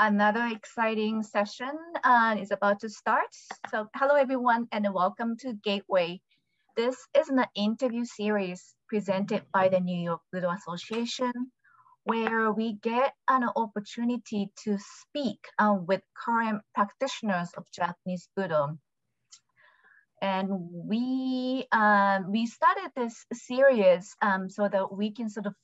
Another exciting session is about to start. So hello everyone and welcome to Gateway. This is an interview series presented by the New York Budo Association, where we get an opportunity to speak with current practitioners of Japanese Budo. And we started this series so that we can sort of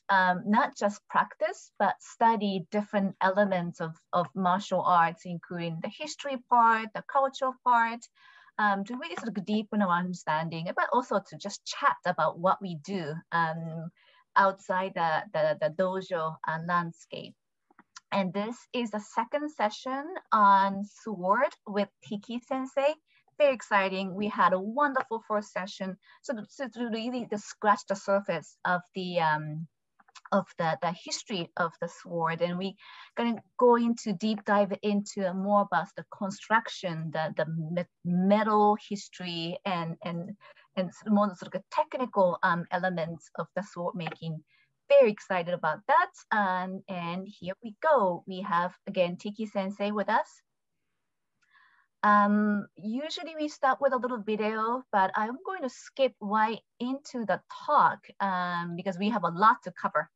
not just practice, but study different elements of martial arts, including the history part, the cultural part, to really sort of deepen our understanding, but also to just chat about what we do outside the dojo landscape. And this is the second session on sword with Tiki Sensei. Very exciting. We had a wonderful first session, so to really to scratch the surface of the history of the sword, and we gonna go into deep dive into more about the construction, the metal history, and more sort of technical elements of the sword making. Very excited about that, and here we go. We have again Tiki Sensei with us. Usually we start with a little video, but I'm going to skip right into the talk because we have a lot to cover.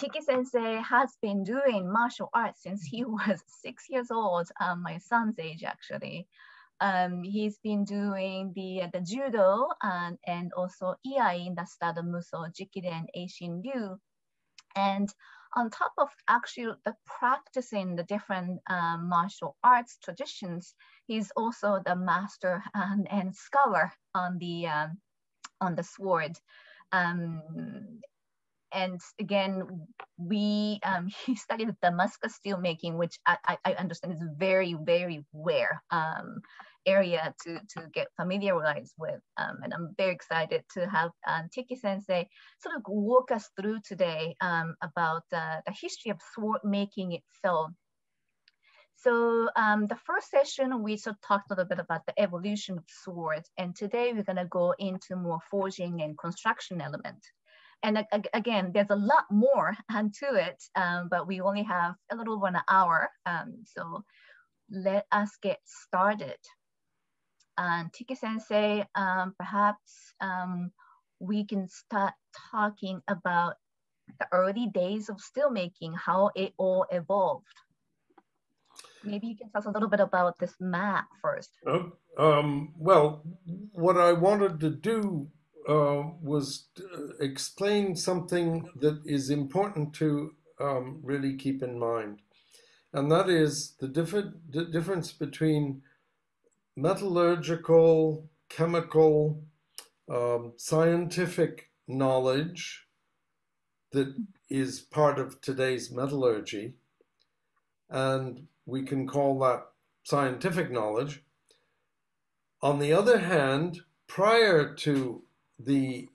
Tiki Sensei has been doing martial arts since he was 6 years old, my son's age actually. He's been doing the Judo and also Iai in the style of Muso Jikiden Eishin Ryu. And on top of actually the practicing the different martial arts traditions, he's also the master and scholar on the sword. And again, he studied Damascus steelmaking, which I understand is very, very rare area to get familiarized with. And I'm very excited to have Tiki Sensei sort of walk us through today about the history of sword making itself. So the first session, we sort of talked a little bit about the evolution of swords. And today we're gonna go into more forging and construction element. And again, there's a lot more to it, but we only have a little over an hour. So let us get started. Tiki Sensei, perhaps we can start talking about the early days of steelmaking, how it all evolved. Maybe you can tell us a little bit about this map first. Well, what I wanted to do was explain something that is important to really keep in mind. And that is the difference between metallurgical, chemical, scientific knowledge that is part of today's metallurgy, and we can call that scientific knowledge. On the other hand, prior to the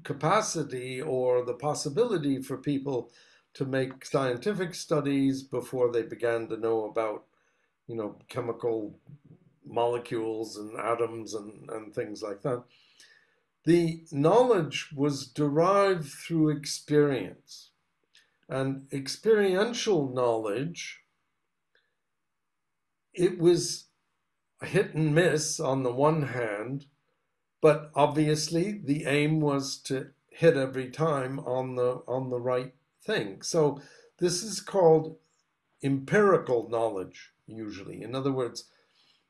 capacity or the possibility for people to make scientific studies before they began to know about, chemical molecules and atoms and things like that, the knowledge was derived through experience. And experiential knowledge, it was hit and miss on the one hand, but obviously the aim was to hit every time on the right thing. So this is called empirical knowledge usually. In other words,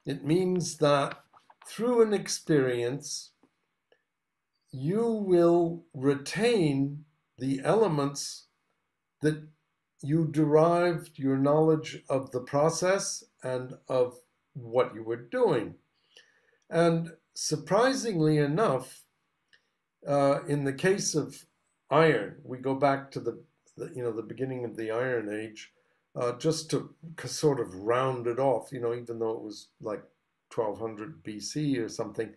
it means that through an experience, you will retain the elements that you derived your knowledge of the process and of what you were doing. And surprisingly enough, in the case of iron, we go back to the beginning of the Iron Age, just to sort of round it off, even though it was like 1200 BC or something.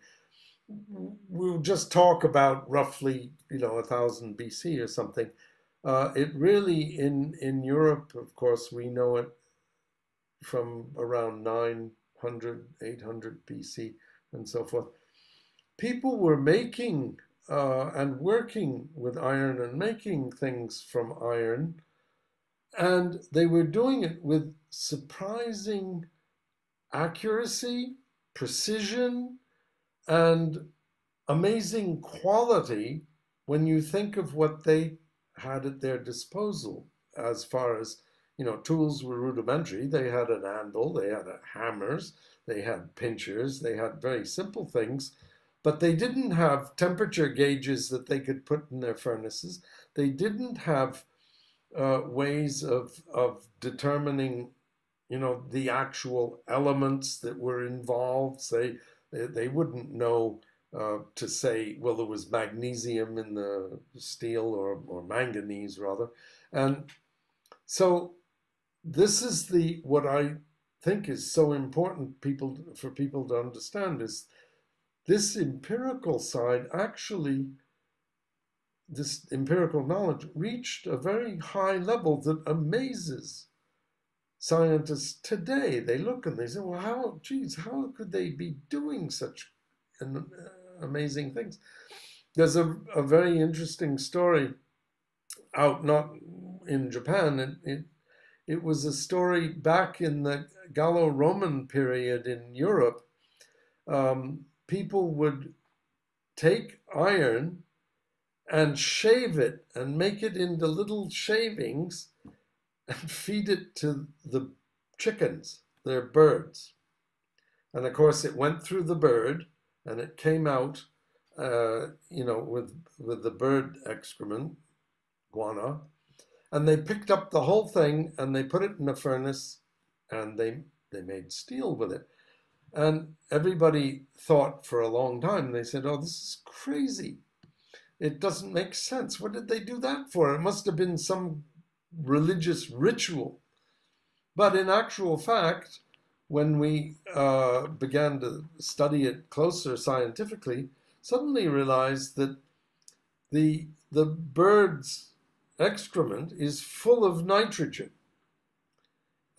We'll just talk about roughly, 1000 BC or something. It really, in Europe, of course, we know it from around 900, 800 BC and so forth. People were making and working with iron and making things from iron And they were doing it with surprising accuracy, precision, and amazing quality when you think of what they had at their disposal. As far as, tools were rudimentary. They had an anvil, they had hammers, they had pinchers, they had very simple things, but they didn't have temperature gauges that they could put in their furnaces. They didn't have ways of determining, the actual elements that were involved. They wouldn't know to say, well, there was magnesium in the steel, or manganese rather. And so this is what I think is so important for people to understand, is this empirical side. Actually, this empirical knowledge reached a very high level that amazes scientists today. They look and they say, well, how could they be doing such amazing things? There's a very interesting story out, not in Japan. It was a story back in the Gallo-Roman period in Europe. People would take iron and shave it and make it into little shavings and feed it to the chickens, their birds. And of course, it went through the bird and it came out, with the bird excrement, guano. And they picked up the whole thing and they put it in a furnace and they made steel with it. And everybody thought for a long time, they said, oh, this is crazy. It doesn't make sense. What did they do that for? It must have been some religious ritual. But in actual fact, when we began to study it closer scientifically, suddenly realized that the bird's excrement is full of nitrogen.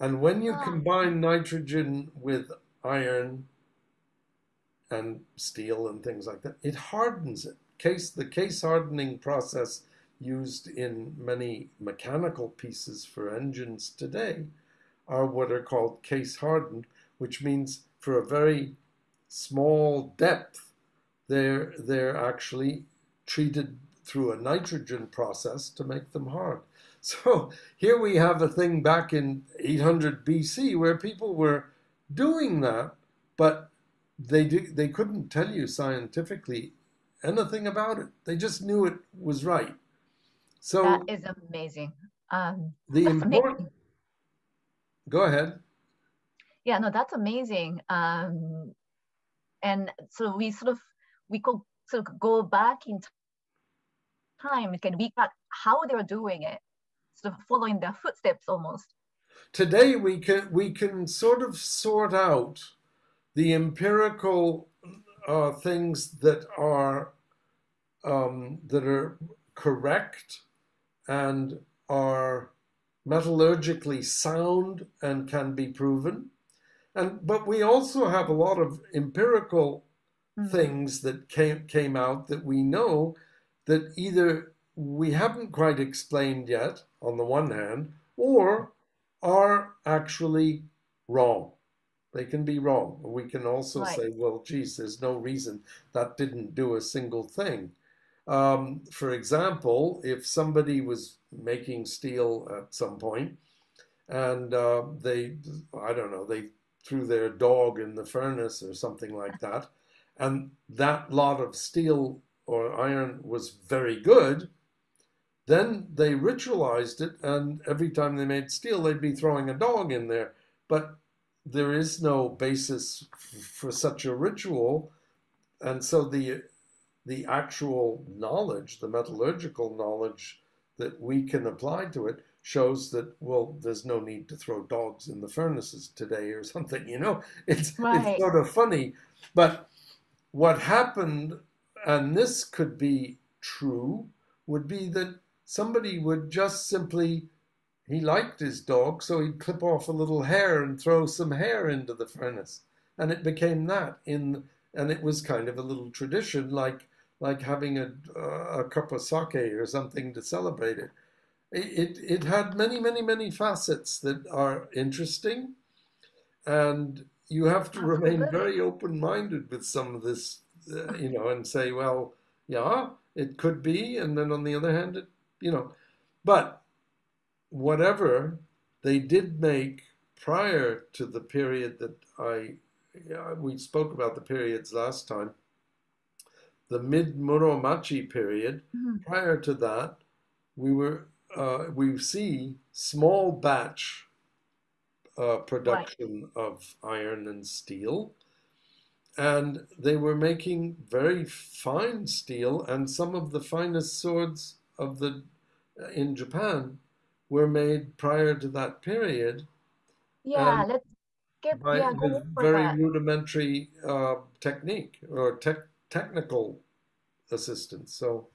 And when you combine nitrogen with iron and steel and things like that, it hardens it. The case hardening process used in many mechanical pieces for engines today are what are called case hardened, which means for a very small depth, they're actually treated through a nitrogen process to make them hard. So here we have a thing back in 800 BC where people were doing that, but they couldn't tell you scientifically anything about it. They just knew it was right. So that is amazing. Amazing. Go ahead. Yeah, no, that's amazing. And so we could sort of go back in time. We got how they were doing it, sort of following their footsteps almost. Today we can sort of sort out the empirical things that are correct and are metallurgically sound and can be proven. But we also have a lot of empirical things that came out that we know that either we haven't quite explained yet, on the one hand, or are actually wrong. They can be wrong. We can also say, well, geez, there's no reason that didn't do a single thing. For example, if somebody was making steel at some point and they threw their dog in the furnace or something like that, and that lot of steel or iron was very good, then they ritualized it, and every time they made steel, they'd be throwing a dog in there. But there is no basis for such a ritual, and so the actual knowledge, the metallurgical knowledge that we can apply to it, shows that, well, there's no need to throw dogs in the furnaces today or something, It's sort of funny. But what happened, and this could be true, would be that somebody would just simply, he liked his dog, so he'd clip off a little hair and throw some hair into the furnace. And it became that. And it was kind of a little tradition, like having a cup of sake or something to celebrate it. it had many facets that are interesting, and you have to remain Absolutely. very open-minded with some of this, and say, well, yeah, it could be, and then on the other hand, but whatever they did make prior to the period that we spoke about the periods last time, the mid-Muromachi period. Prior to that, we see small batch production of iron and steel, and they were making very fine steel, and some of the finest swords in Japan were made prior to that period. Yeah, And let's go with over very that. rudimentary technique or technical assistance. So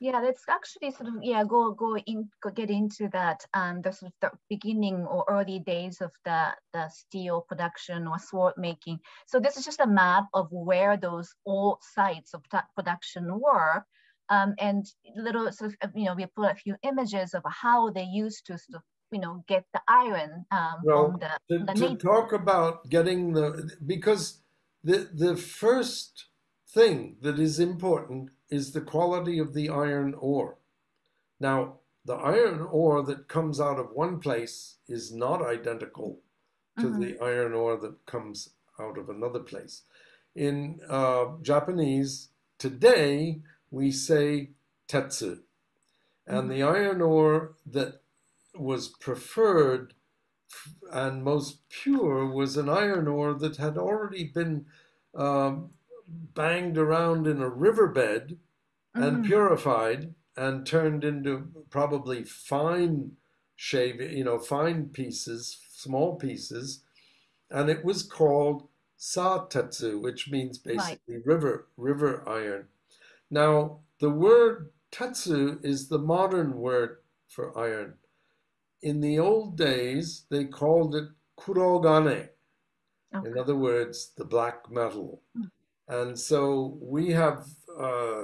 yeah, let's actually sort of get into that, the sort of the beginning or early days of the steel production or sword making. So this is just a map of where those old sites of production were, and little sort of we put a few images of how they used to sort of get the iron from well, the to native. talk about getting because the first thing that is important is the quality of the iron ore. Now, the iron ore that comes out of one place is not identical to the iron ore that comes out of another place. In Japanese, today, we say tetsu. And the iron ore that was preferred and most pure was an iron ore that had already been banged around in a riverbed and purified and turned into probably fine fine pieces, small pieces, and it was called satetsu, which means basically river iron. Now, the word tetsu is the modern word for iron. In the old days, they called it kurogane. In other words, the black metal. And so we have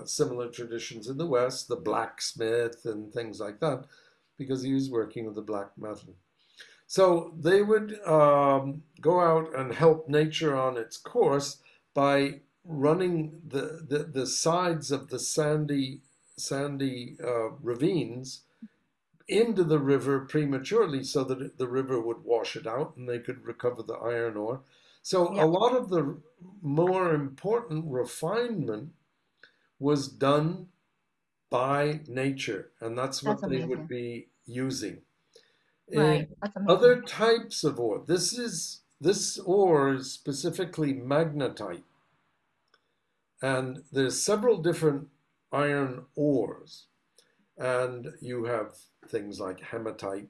similar traditions in the West, the blacksmith and things like that, because he was working with the black metal. So they would go out and help nature on its course by running the sides of the sandy ravines into the river prematurely so that the river would wash it out and they could recover the iron ore. So a lot of the more important refinement was done by nature, and that's what they would be using. Right, In that's amazing. other types of ore, this ore is specifically magnetite, and there's several different iron ores, and you have things like hematite,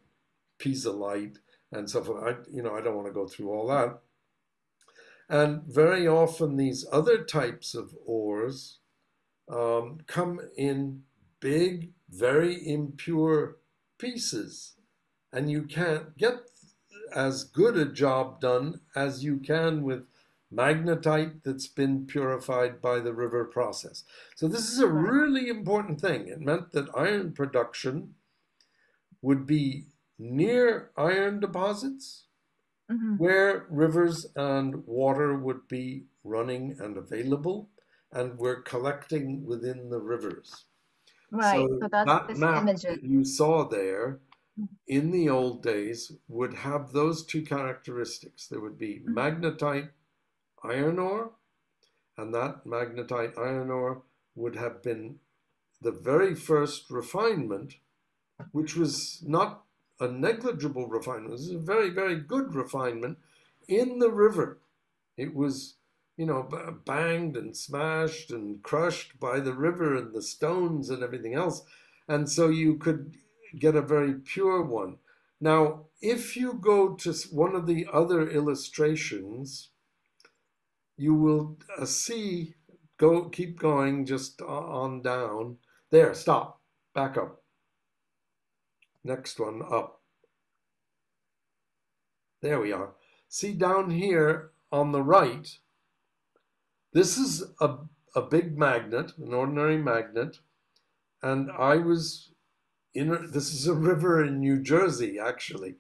pisolite, and so forth. I don't want to go through all that. And very often these other types of ores come in big, very impure pieces, and you can't get as good a job done as you can with magnetite that's been purified by the river process. So this is a really important thing. It meant that iron production would be near iron deposits where rivers and water would be running and available, and we're collecting within the rivers. Right, so that's that this map image. that you saw there in the old days would have those two characteristics. There would be magnetite iron ore, and that magnetite iron ore would have been the very first refinement, which was not a negligible refinement. This is a very, very good refinement in the river. It was, banged and smashed and crushed by the river and the stones and everything else. And so you could get a very pure one. Now, if you go to one of the other illustrations, you will keep going just on down. There, stop, back up. Next one up. There we are. See down here on the right, this is a big magnet, an ordinary magnet, and I was this is a river in New Jersey, actually.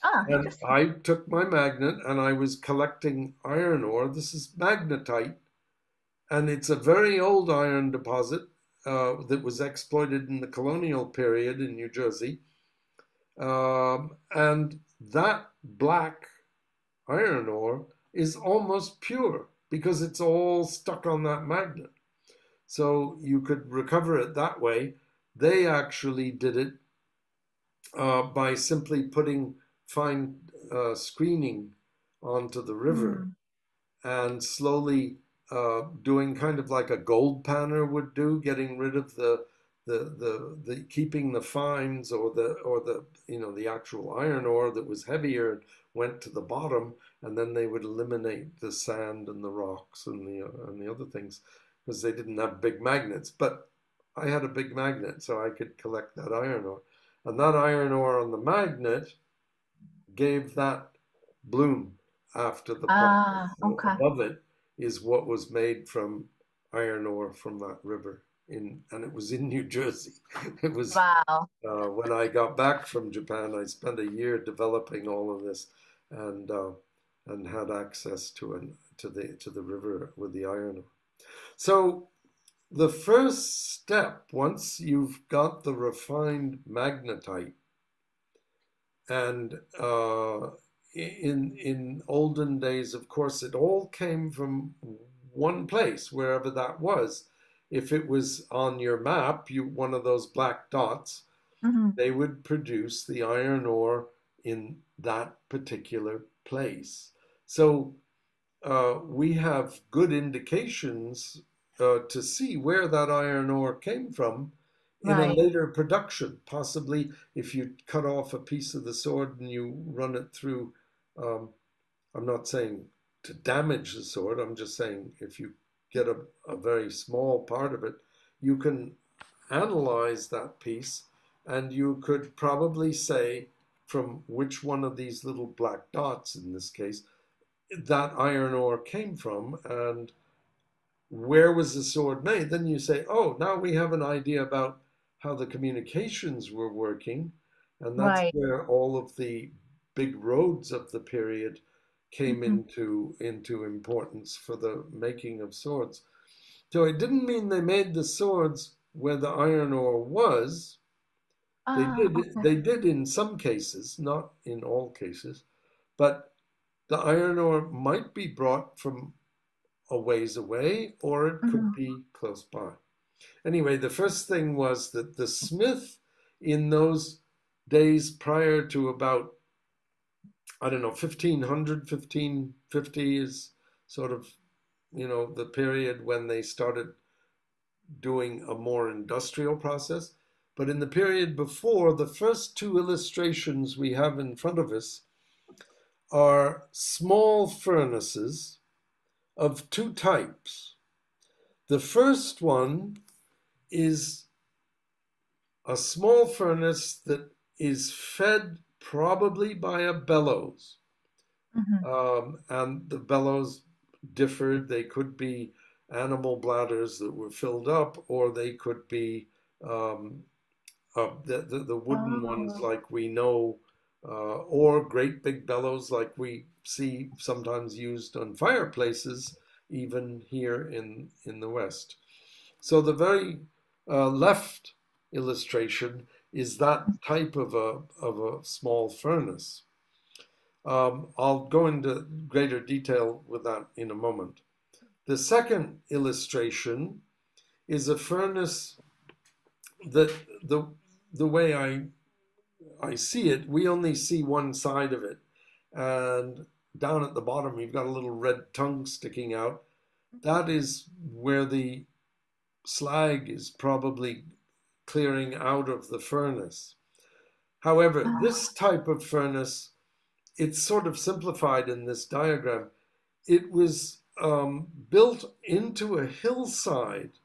Ah, And interesting. I took my magnet and I was collecting iron ore. This is magnetite, and it's a very old iron deposit that was exploited in the colonial period in New Jersey. And that black iron ore is almost pure because it's all stuck on that magnet. So you could recover it that way. They actually did it by simply putting fine screening onto the river and slowly doing kind of like a gold panner would do, getting rid of the keeping the fines or the the actual iron ore that was heavier and went to the bottom, and then they would eliminate the sand and the rocks and the other things because they didn't have big magnets. But I had a big magnet, so I could collect that iron ore. And that iron ore on the magnet gave that bloom after the process. So Okay. above it is what was made from iron ore from that river and it was in New Jersey. It was Wow. when I got back from Japan, I spent a year developing all of this and had access to the river with the iron ore. So the first step, once you've got the refined magnetite, and in olden days, of course, it all came from one place, wherever that was. If it was on your map, one of those black dots, they would produce the iron ore in that particular place. So we have good indications to see where that iron ore came from in a later production. Possibly if you cut off a piece of the sword and you run it through, I'm not saying to damage the sword, I'm just saying if you get a very small part of it, you can analyze that piece and you could probably say from which one of these little black dots, in this case, that iron ore came from and where was the sword made. Then you say, oh, now we have an idea about how the communications were working, and that's where all of the big roads of the period came into importance for the making of swords. So it didn't mean they made the swords where the iron ore was. They did in some cases, not in all cases, but the iron ore might be brought from a ways away, or it could be close by. Anyway, the first thing was that the smith in those days prior to about, I don't know, 1500, 1550 is sort of, the period when they started doing a more industrial process. But in the period before, the first two illustrations we have in front of us are small furnaces of two types. The first one is a small furnace that is fed probably by a bellows. And the bellows differed. They could be animal bladders that were filled up, or they could be the wooden ones like we know, or great big bellows like we see sometimes used on fireplaces, even here in the West. So the very left illustration is that type of a small furnace. I'll go into greater detail with that in a moment. The second illustration is a furnace that the way I see it, we only see one side of it. And down at the bottom, you've got a little red tongue sticking out. That is where the slag is probably clearing out of the furnace. However, this type of furnace, it's sort of simplified in this diagram. It was built into a hillside,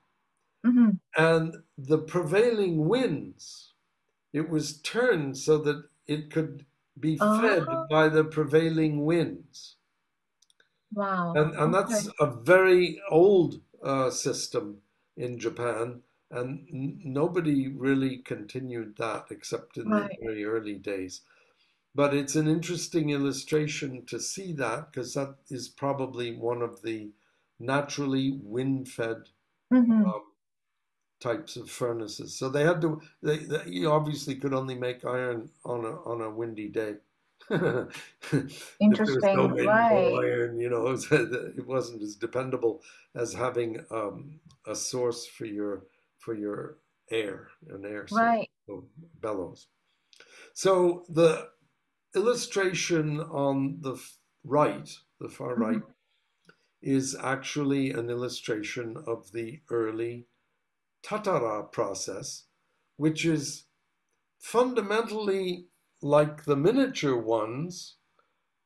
and the prevailing winds, it was turned so that it could be fed by the prevailing winds. Wow. And that's a very old system in Japan. And nobody really continued that except in the Right. very early days. But it's an interesting illustration to see that, because that is probably one of the naturally wind-fed Mm-hmm. types of furnaces. So they had to. You obviously could only make iron on a windy day. If there was no Interesting. wind, no Right. iron, it wasn't as dependable as having a source for your air, an air source, Right. so bellows. So the illustration on the right, the far Mm-hmm. right, is actually an illustration of the early Tatara process, which is fundamentally like the miniature ones,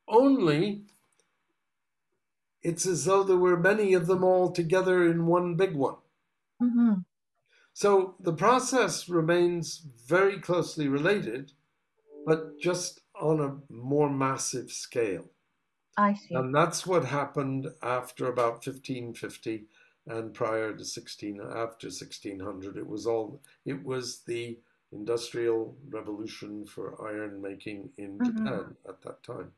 only it's as though there were many of them all together in one big one. Mm-hmm. So the process remains very closely related, but just on a more massive scale. I see. And that's what happened after about 1550 and prior to after 1600. It was the industrial revolution for iron making in Mm-hmm. Japan at that time.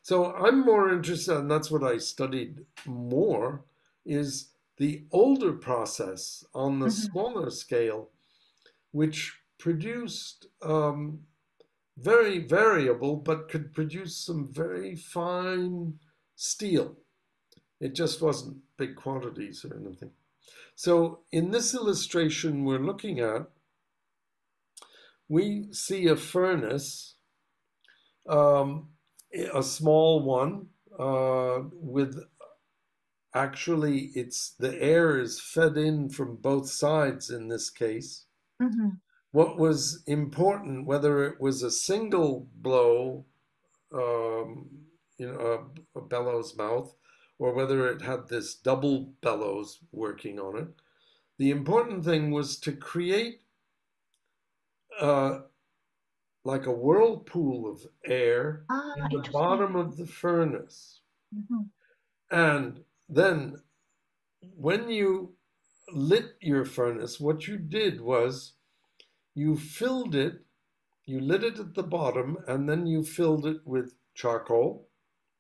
So I'm more interested, and that's what I studied more, is the older process on the Mm-hmm. smaller scale, which produced very variable, but could produce some very fine steel. It just wasn't big quantities or anything. So in this illustration we're looking at, we see a furnace, um, a small one, with actually the air is fed in from both sides in this case. Mm-hmm. What was important, whether it was a single blow, a bellows mouth, or whether it had this double bellows working on it, the important thing was to create uh, like a whirlpool of air Ah, in the interesting. bottom of the furnace. Mm-hmm. And then when you lit your furnace, what you did was you filled it, you lit it at the bottom, and then you filled it with charcoal.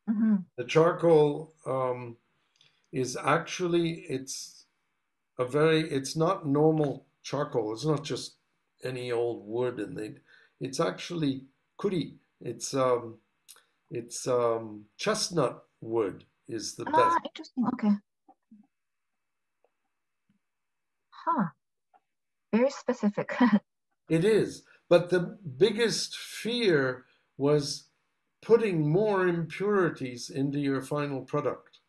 Mm-hmm. The charcoal is actually, it's not normal charcoal. It's not just any old wood, and it's actually kuri. It's chestnut wood is the best. Ah, interesting. Okay. Huh. Very specific. It is. But the biggest fear was putting more impurities into your final product.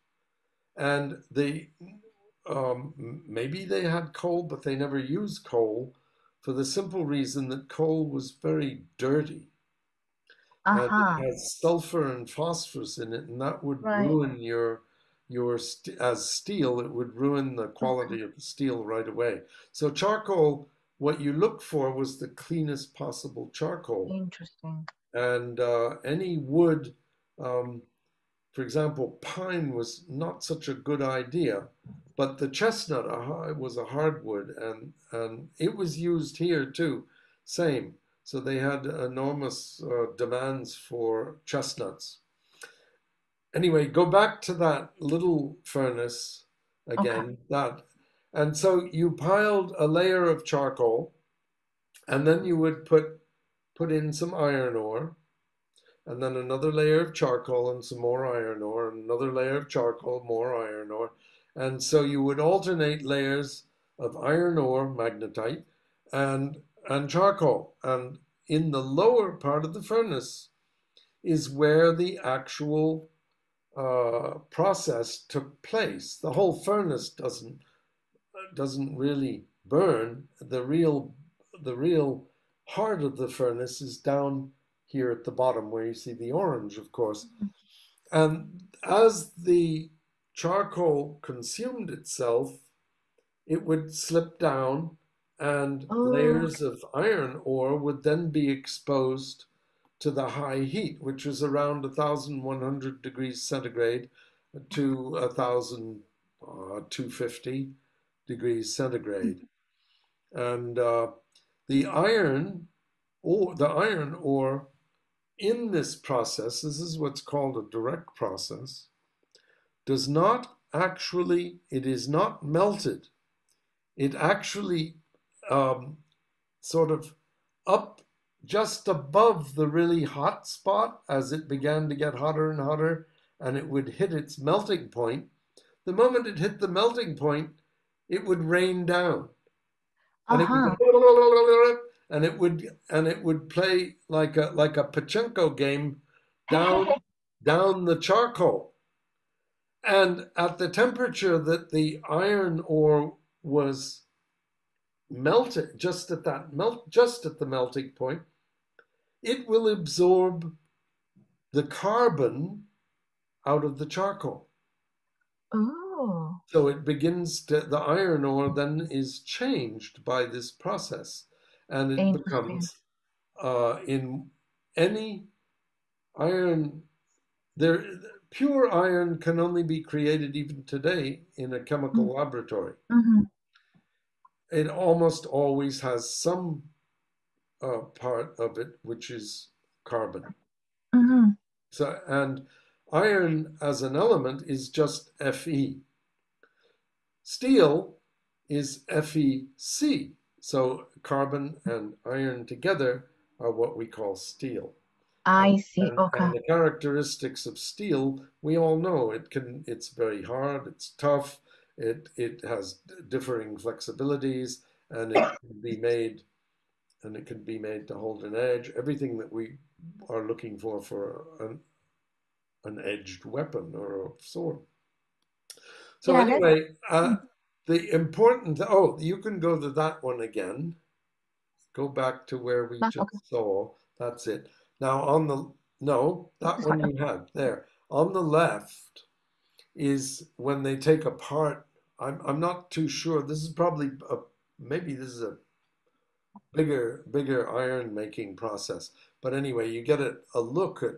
And maybe they had coal, but they never used coal for the simple reason that coal was very dirty and it Uh-huh. has sulfur and phosphorus in it, and that would Right. ruin as steel. It would ruin the Okay. quality of the steel right away. So charcoal, what you look for was the cleanest possible charcoal, Interesting. and any wood. Um, for example, pine was not such a good idea, but the chestnut was a hardwood, and it was used here too. Same. So they had enormous demands for chestnuts. Anyway, go back to that little furnace Okay. again. And so you piled a layer of charcoal, and then you would put in some iron ore, and then another layer of charcoal and some more iron ore, and another layer of charcoal, more iron ore. And so you would alternate layers of iron ore, magnetite, and charcoal. And in the lower part of the furnace is where the actual process took place. The whole furnace doesn't really burn. The real heart of the furnace is down here at the bottom where you see the orange, of course. Mhm. And as the charcoal consumed itself, it would slip down, and Oh, layers of iron ore would then be exposed to the high heat, which was around 1,100 degrees centigrade to 1,250 degrees okay. centigrade. And the iron ore in this process, this is what's called a direct process, does not actually, it is not melted. It actually sort of up just above the really hot spot as it began to get hotter and hotter, and it would hit its melting point. The moment it hit the melting point, it would rain down. And it would, and it would play like a pachinko game down the charcoal. And at the temperature that the iron ore was melted, just at the melting point, it will absorb the carbon out of the charcoal. Oh. So it begins to, the iron ore then is changed by this process, and it becomes in any iron, pure iron can only be created even today in a chemical laboratory. It almost always has some part of it which is carbon. So, and iron as an element is just Fe. Steel is FeC. So carbon and iron together are what we call steel. I see. Okay. And the characteristics of steel, we all know. It's very hard, it's tough, it has differing flexibilities, and it can be made to hold an edge. Everything that we are looking for an edged weapon or a sword. So anyway, the important, you can go to that one again. Go back to where we just saw. That's it. Now that one you had there. On the left is when they take apart, I'm not too sure. This is probably, maybe this is a bigger iron making process. But anyway, you get a look at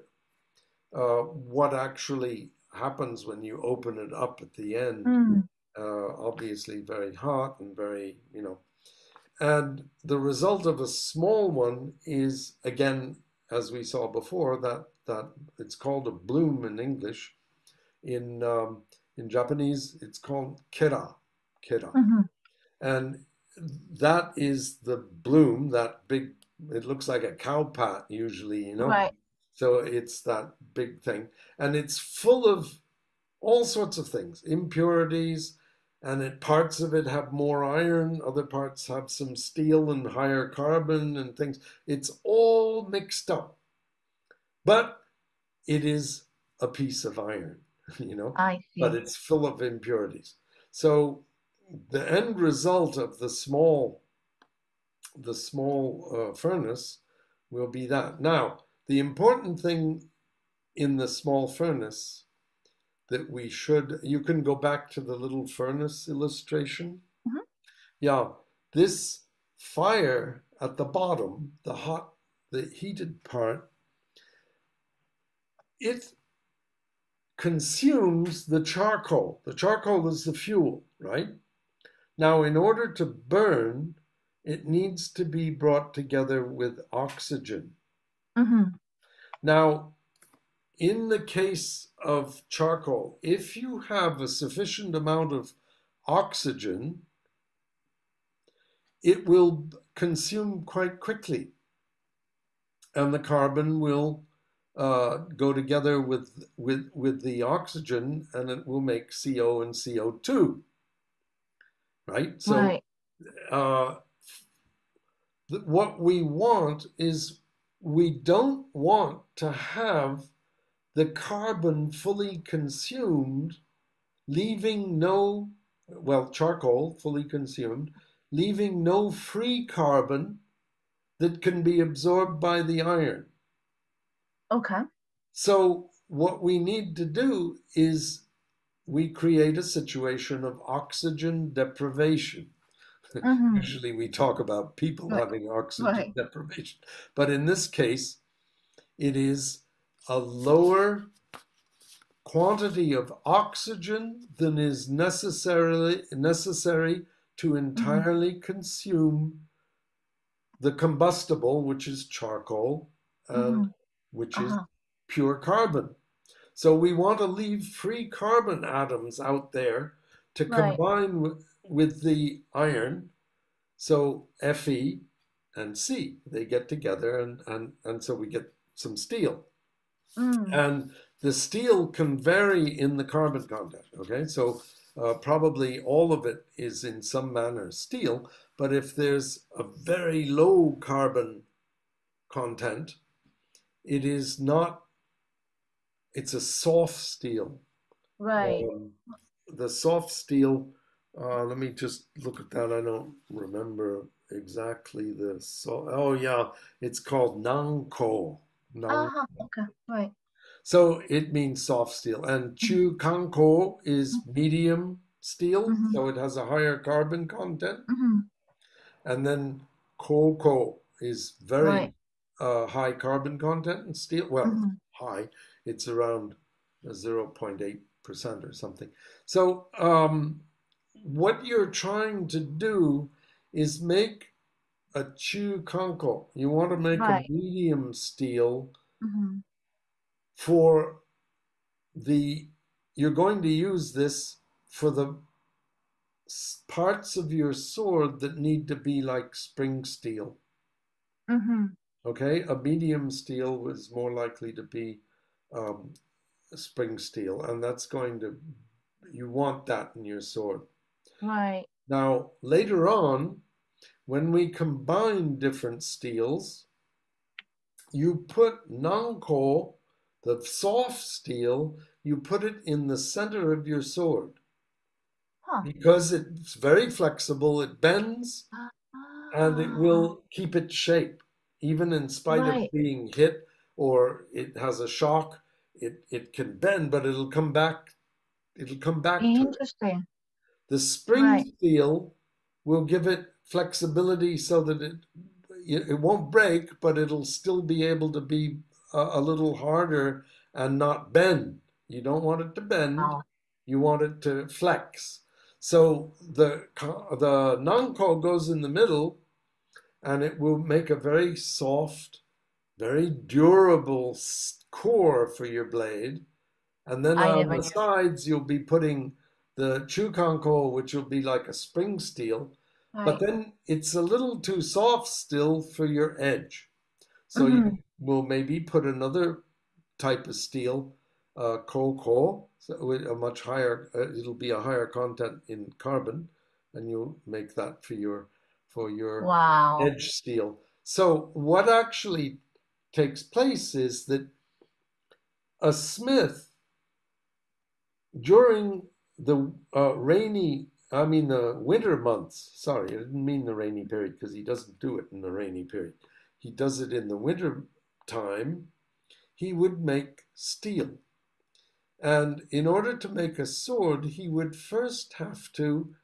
what actually happens when you open it up at the end. Obviously very hot and very, and the result of a small one is, again, as we saw before, that it's called a bloom in English. In Japanese, it's called kera. And that is the bloom, that big, it looks like a cow pat usually, Right. So it's that big thing. And it's full of all sorts of things, impurities, and parts of it have more iron, other parts have some steel and higher carbon and things. It's all mixed up. But it is a piece of iron, I see. But it's full of impurities. So the end result of the small furnace will be that. Now, the important thing in the small furnace that you can go back to the little furnace illustration. Yeah, this fire at the bottom, the heated part, it consumes the charcoal. The charcoal is the fuel, right? Now, in order to burn, it needs to be brought together with oxygen. Now, in the case of charcoal, if you have a sufficient amount of oxygen, it will consume quite quickly, and the carbon will go together with the oxygen, and it will make CO and CO2, right? So what we want is, we don't want to have the carbon fully consumed, charcoal fully consumed, leaving no free carbon that can be absorbed by the iron. Okay. So what we need to do is we create a situation of oxygen deprivation. Usually we talk about people having oxygen deprivation, but in this case, it is a lower quantity of oxygen than is necessary to entirely consume the combustible, which is charcoal, and which is pure carbon. So we want to leave free carbon atoms out there to combine with the iron. So Fe and C, they get together, and so we get some steel. And the steel can vary in the carbon content, okay? So probably all of it is in some manner steel, but if there's a very low carbon content, it is not, it's a soft steel. Right. The soft steel, let me just look at that. I don't remember exactly the, oh yeah, it's called nanko. Okay, right. So it means soft steel. And chu kanko is medium steel, so it has a higher carbon content. And then koko is very high carbon content in steel. Well, high, it's around 0.8% or something. So what you're trying to do is make a chu kanko. You want to make a medium steel for the, you're going to use this for the parts of your sword that need to be like spring steel. Okay, a medium steel was more likely to be spring steel, and that's going to, you want that in your sword. Right. Now, later on, when we combine different steels, you put nanko, the soft steel, you put it in the center of your sword. Because it's very flexible, it bends, and it will keep its shape. Even in spite of being hit or it has a shock, it can bend, but it'll come back to it. Interesting. The spring steel will give it flexibility so that it won't break, but it'll still be able to be a little harder and not bend. You don't want it to bend, you want it to flex. So the nanko goes in the middle, and it will make a very soft, very durable core for your blade. And then on the sides, you'll be putting the chukanko, which will be like a spring steel. But then it's a little too soft still for your edge. So you will maybe put another type of steel, koko, so a much higher, it'll be a higher content in carbon, and you'll make that for your edge steel. So what actually takes place is that a smith, during the the winter months, sorry, I didn't mean the rainy period, because he doesn't do it in the rainy period. He does it in the winter time. He would make steel. And in order to make a sword, he would first have to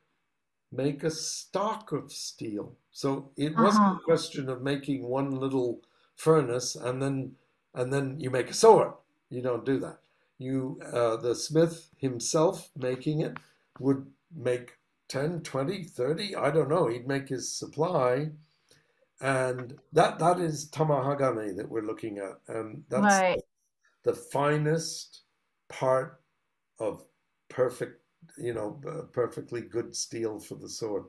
make a stock of steel. So it wasn't a question of making one little furnace and then you make a sword. You don't do that. The smith himself making it would make 10, 20, 30, I don't know. He'd make his supply. And that is tamahagane that we're looking at. And that's the finest part of perfectly good steel for the sword.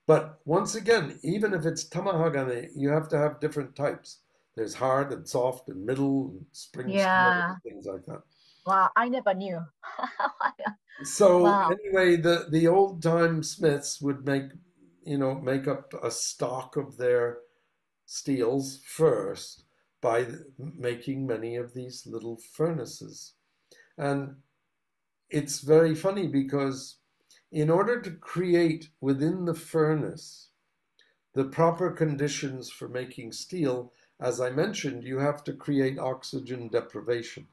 But once again, even if it's tamahagane, you have to have different types. There's hard and soft and middle and spring steel and things like that. Wow, I never knew. So anyway, the old time smiths would make up a stock of their steels first by making many of these little furnaces. And it's very funny because in order to create within the furnace the proper conditions for making steel, as I mentioned, you have to create oxygen deprivation.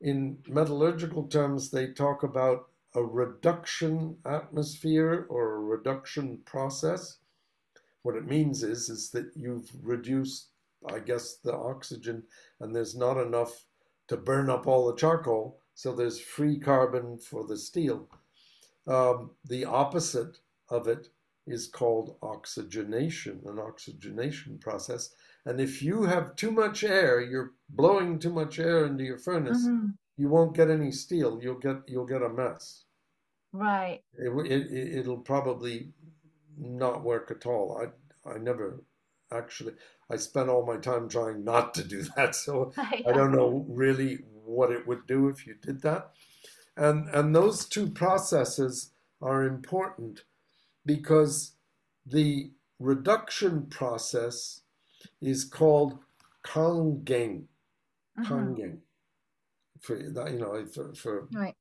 In metallurgical terms, they talk about a reduction atmosphere or a reduction process. What it means is that you've reduced, I guess, the oxygen, and there's not enough to burn up all the charcoal, so there's free carbon for the steel. The opposite of it is called oxygenation, an oxygenation process. And if you have too much air, you're blowing too much air into your furnace, you won't get any steel. You'll get a mess. Right. It'll probably not work at all. I never actually, I spent all my time trying not to do that. So I don't know really what it would do if you did that. And those two processes are important because the reduction process is called kangen. Kangen. For that, right.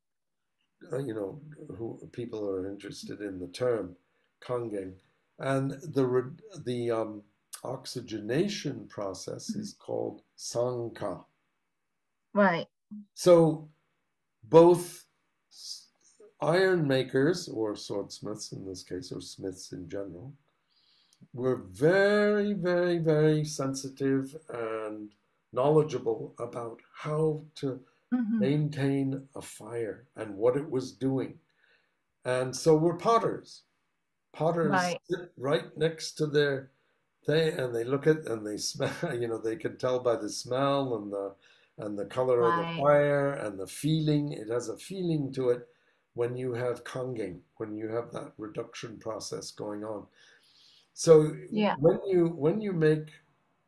Who people are interested in the term kangen, and the oxygenation process is called sanka. Right. So both iron makers, or swordsmiths in this case, or smiths in general, were very, very, very sensitive and knowledgeable about how to maintain a fire and what it was doing. And so were potters. Potters sit right next to their thing, and they look at and they smell. They can tell by the smell and the color of the fire and the feeling. It has a feeling to it when you have kangen, when you have that reduction process going on. So when you make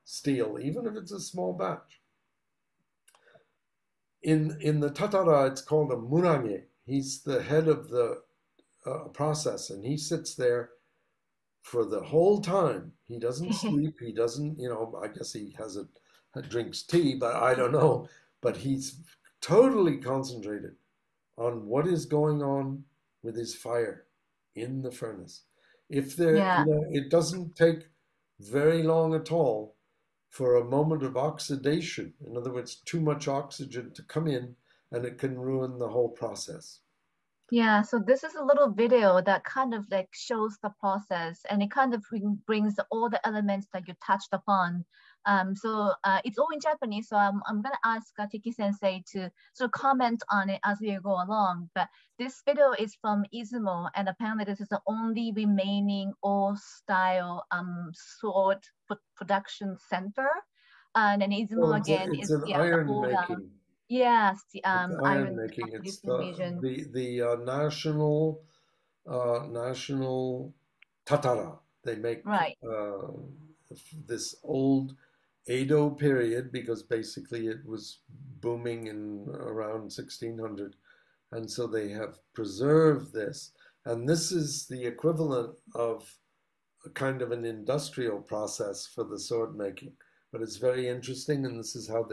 steel, even if it's a small batch, in the Tatara, it's called a murange. He's the head of the process, and he sits there for the whole time. He doesn't sleep. He doesn't, I guess he drinks tea, but I don't know. But he's totally concentrated on what is going on with his fire in the furnace. If it doesn't take very long at all for a moment of oxidation, in other words, too much oxygen to come in, and it can ruin the whole process. Yeah, so this is a little video that kind of like shows the process, and it kind of brings all the elements that you touched upon. So it's all in Japanese, so I'm going to ask Tiki Sensei to sort of comment on it as we go along. But this video is from Izumo, and apparently this is the only remaining all-style sword production center. And then Izumo again it's is an iron making. Yes, the iron making. It's the national Tatara. They make this old Edo period, because basically it was booming in around 1600, and so they have preserved this. And this is the equivalent of a kind of an industrial process for the sword making. But it's very interesting, and this is how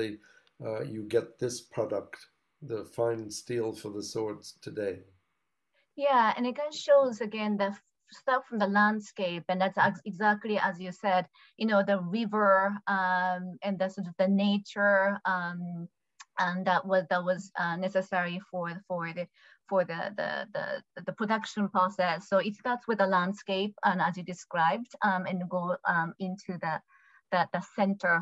you get this product, the fine steel for the swords today. Yeah, and it kind of shows again the stuff from the landscape, and that's exactly as you said, the river and the sort of the nature, and that was necessary for the production process. So it starts with the landscape, and as you described, and go into the center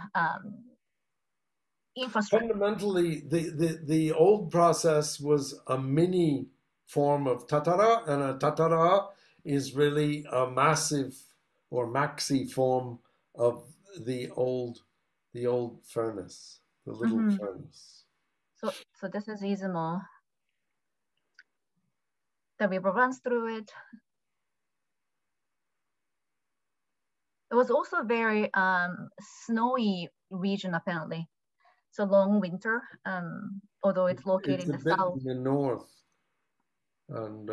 infrastructure. Fundamentally, the old process was a mini form of Tatara, and a Tatara is really a massive or maxi form of the old furnace, the little furnace. So this is Izumo. The river runs through it. It was also a very snowy region, apparently. So long winter, although it's located in the south. In the north. And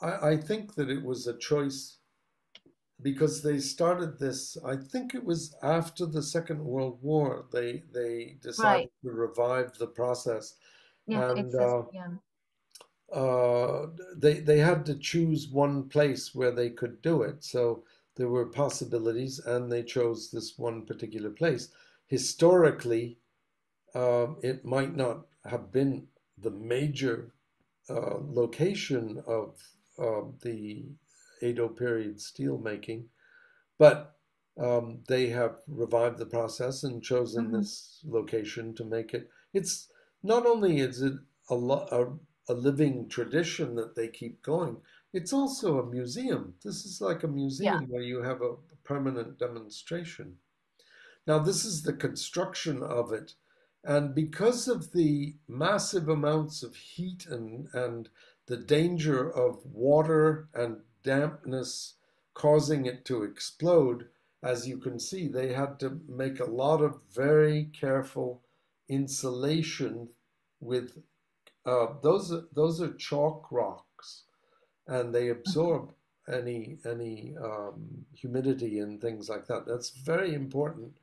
I think that it was a choice because they started this, I think it was after the Second World War, they decided to revive the process. Yeah, and they had to choose one place where they could do it. So there were possibilities, and they chose this one particular place. Historically, it might not have been the major location of the Edo period steel making, but they have revived the process and chosen this location to make it. It's not only is it a living tradition that they keep going, it's also a museum. This is like a Yeah. museum where you have a permanent demonstration. Now, this is the construction of it. And because of the massive amounts of heat and the danger of water and dampness causing it to explode, as you can see, they had to make a lot of very careful insulation with those are chalk rocks, and they absorb any humidity and things like that. That's very important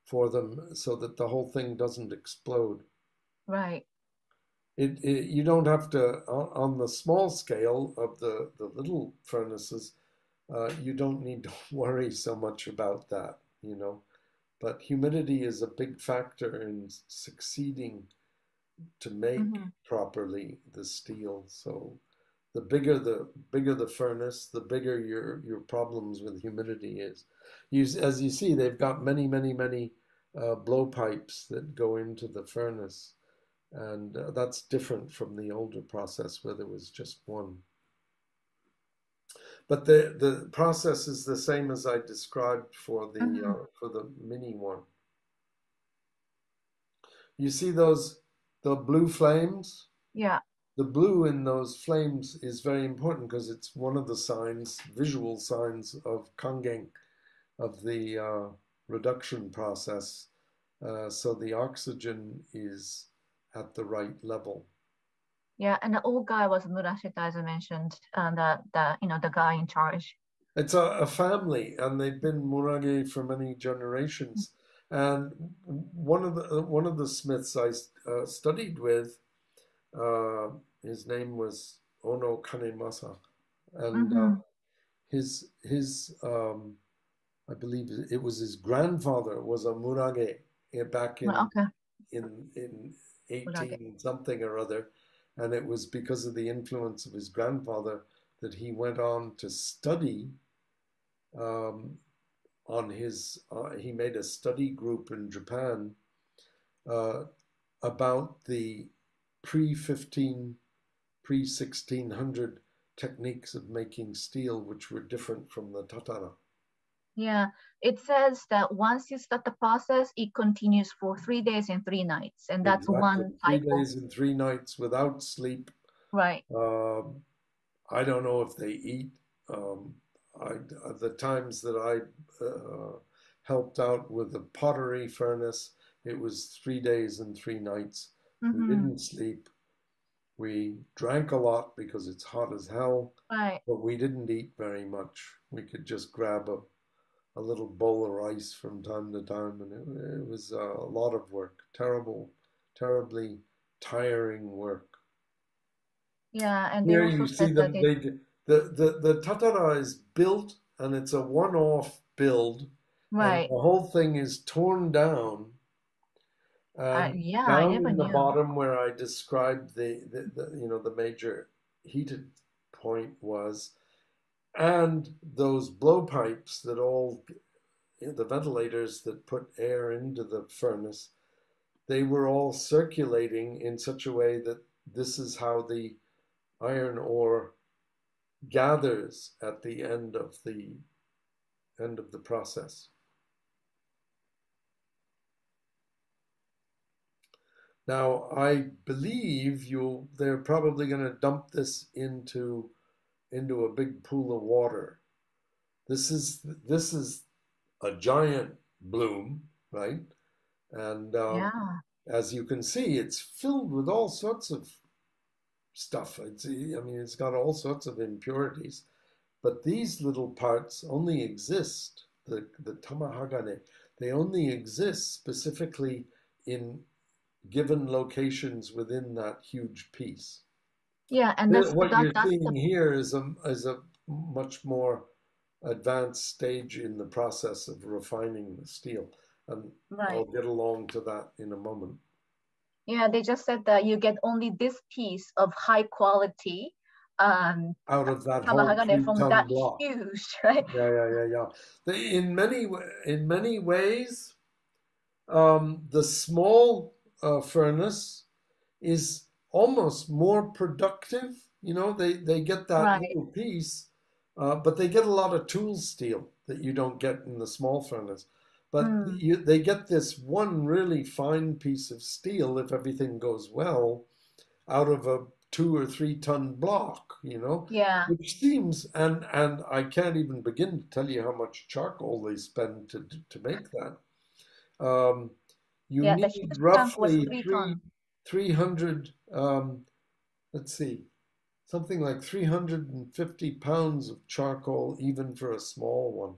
for them so that the whole thing doesn't explode. Right. You don't have to, on the small scale of the little furnaces, you don't need to worry so much about that, you know. But humidity is a big factor in succeeding to make properly the steel. So the bigger the furnace, the bigger your problems with humidity is. As you see, they've got many blowpipes that go into the furnace, and that's different from the older process where there was just one. But the process is the same as I described for the mini one. You see the blue flames? Yeah. The blue in those flames is very important because it's one of the signs, visual signs of kangen, of the reduction process. So the oxygen is at the right level. Yeah, and the old guy was Murashita, as I mentioned, the guy in charge. It's a family, and they've been murage for many generations. And one of the smiths I studied with, his name was Ono Kanemasa, and his I believe it was his grandfather was a murage back in 18 something or other, and it was because of the influence of his grandfather that he went on to study he made a study group in Japan about the pre-1600 techniques of making steel, which were different from the Tatara. Yeah, it says that once you start the process, it continues for 3 days and 3 nights, and that's one cycle. 3 days and 3 nights without sleep. Right. I don't know if they eat. The times that I helped out with the pottery furnace, it was 3 days and 3 nights. We didn't sleep. We drank a lot because it's hot as hell, right. But we didn't eat very much. We could just grab a little bowl of rice from time to time, and it was a lot of work. Terribly tiring work. Yeah, and here you see them. The Tatara is built, and it's a one-off build. Right. And the whole thing is torn down. Down in the bottom where I described the major heated point was, and those blowpipes that the ventilators that put air into the furnace, they were all circulating in such a way that this is how the iron ore gathers at the end of the process. Now, I believe they're probably going to dump this into a big pool of water. This is a giant bloom, right? And as you can see, it's filled with all sorts of stuff. It's got all sorts of impurities, but these little parts only exist. The tamahagane, they only exist specifically in given locations within that huge piece. Yeah, and what you're seeing here is a much more advanced stage in the process of refining the steel, and I'll get along to that in a moment. Yeah, they just said that you get only this piece of high quality out of that whole from that block. Huge, right? Yeah. In many ways, the small furnace is almost more productive You know, they get that Right. little piece, but they get a lot of tool steel that you don't get in the small furnace. But they get this one really fine piece of steel, if everything goes well, out of a 2 or 3 ton block, you know, Yeah. which seems, and I can't even begin to tell you how much charcoal they spend to make that. You Yeah, the need huge chunk was roughly 3 ton. 300, let's see, something like 350 pounds of charcoal, even for a small one,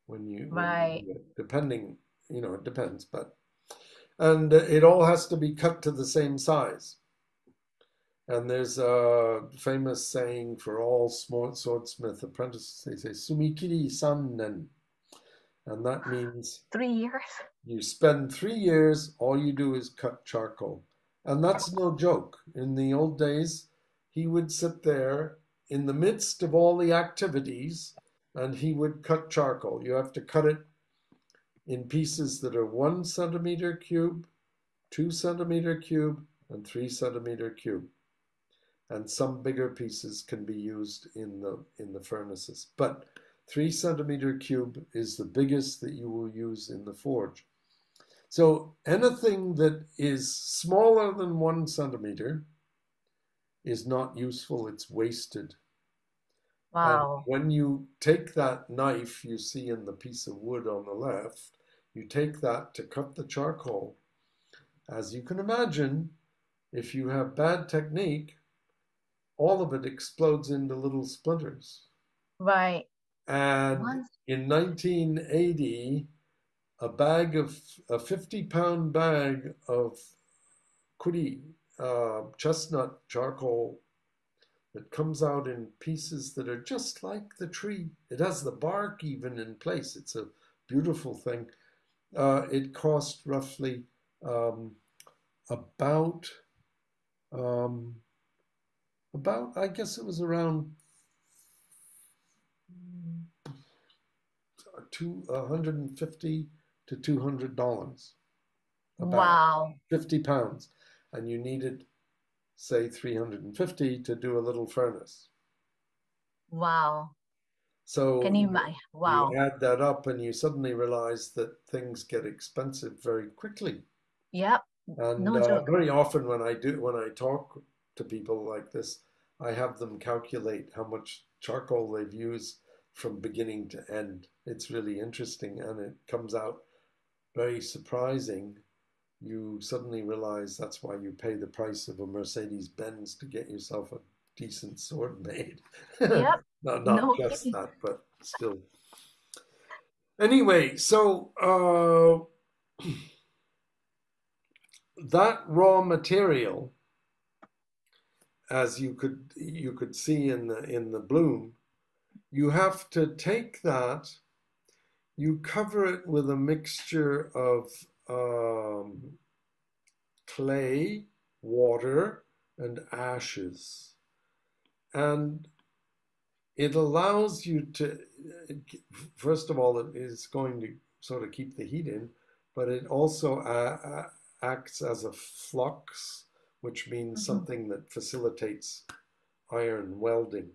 when you Right. do it, depending, you know, it depends, but, and it all has to be cut to the same size. And there's a famous saying for all swordsmith apprentices. They say "sumikiri sannen," and that means 3 years. you spend 3 years. All you do is cut charcoal, and that's no joke. In the old days, he would sit there in the midst of all the activities, and he would cut charcoal. You have to cut it in pieces that are 1 centimeter cube, 2 centimeter cube, and 3 centimeter cube. And some bigger pieces can be used in the furnaces. But 3 centimeter cube is the biggest that you will use in the forge. So anything that is smaller than 1 centimeter is not useful, it's wasted. And Wow. when you take that knife you see in the piece of wood on the left, you take that to cut the charcoal. As you can imagine, if you have bad technique, all of it explodes into little splinters. Right. And Once. in 1980, a 50-pound bag of kuri, chestnut charcoal, that comes out in pieces that are just like the tree. It has the bark even in place. It's a beautiful thing. It cost roughly about I guess it was around $150 to $200 a bag, Wow. 50 pounds, and you needed, say, 350 to do a little furnace. Wow. So Can you imagine? you Wow. add that up, and you suddenly realize that things get expensive very quickly. Yep. And No joke. very often when I talk to people like this, I have them calculate how much charcoal they've used from beginning to end. It's really interesting, and it comes out very surprising. You suddenly realize that's why you pay the price of a Mercedes-Benz to get yourself a decent sword made. Yep. Not No just kidding. that, but still. Anyway, so that raw material, as you could see in the bloom, you have to take that, you cover it with a mixture of clay, water, and ashes. And it allows you to, first of all, it is going to sort of keep the heat in, but it also acts as a flux, which means something that facilitates iron welding.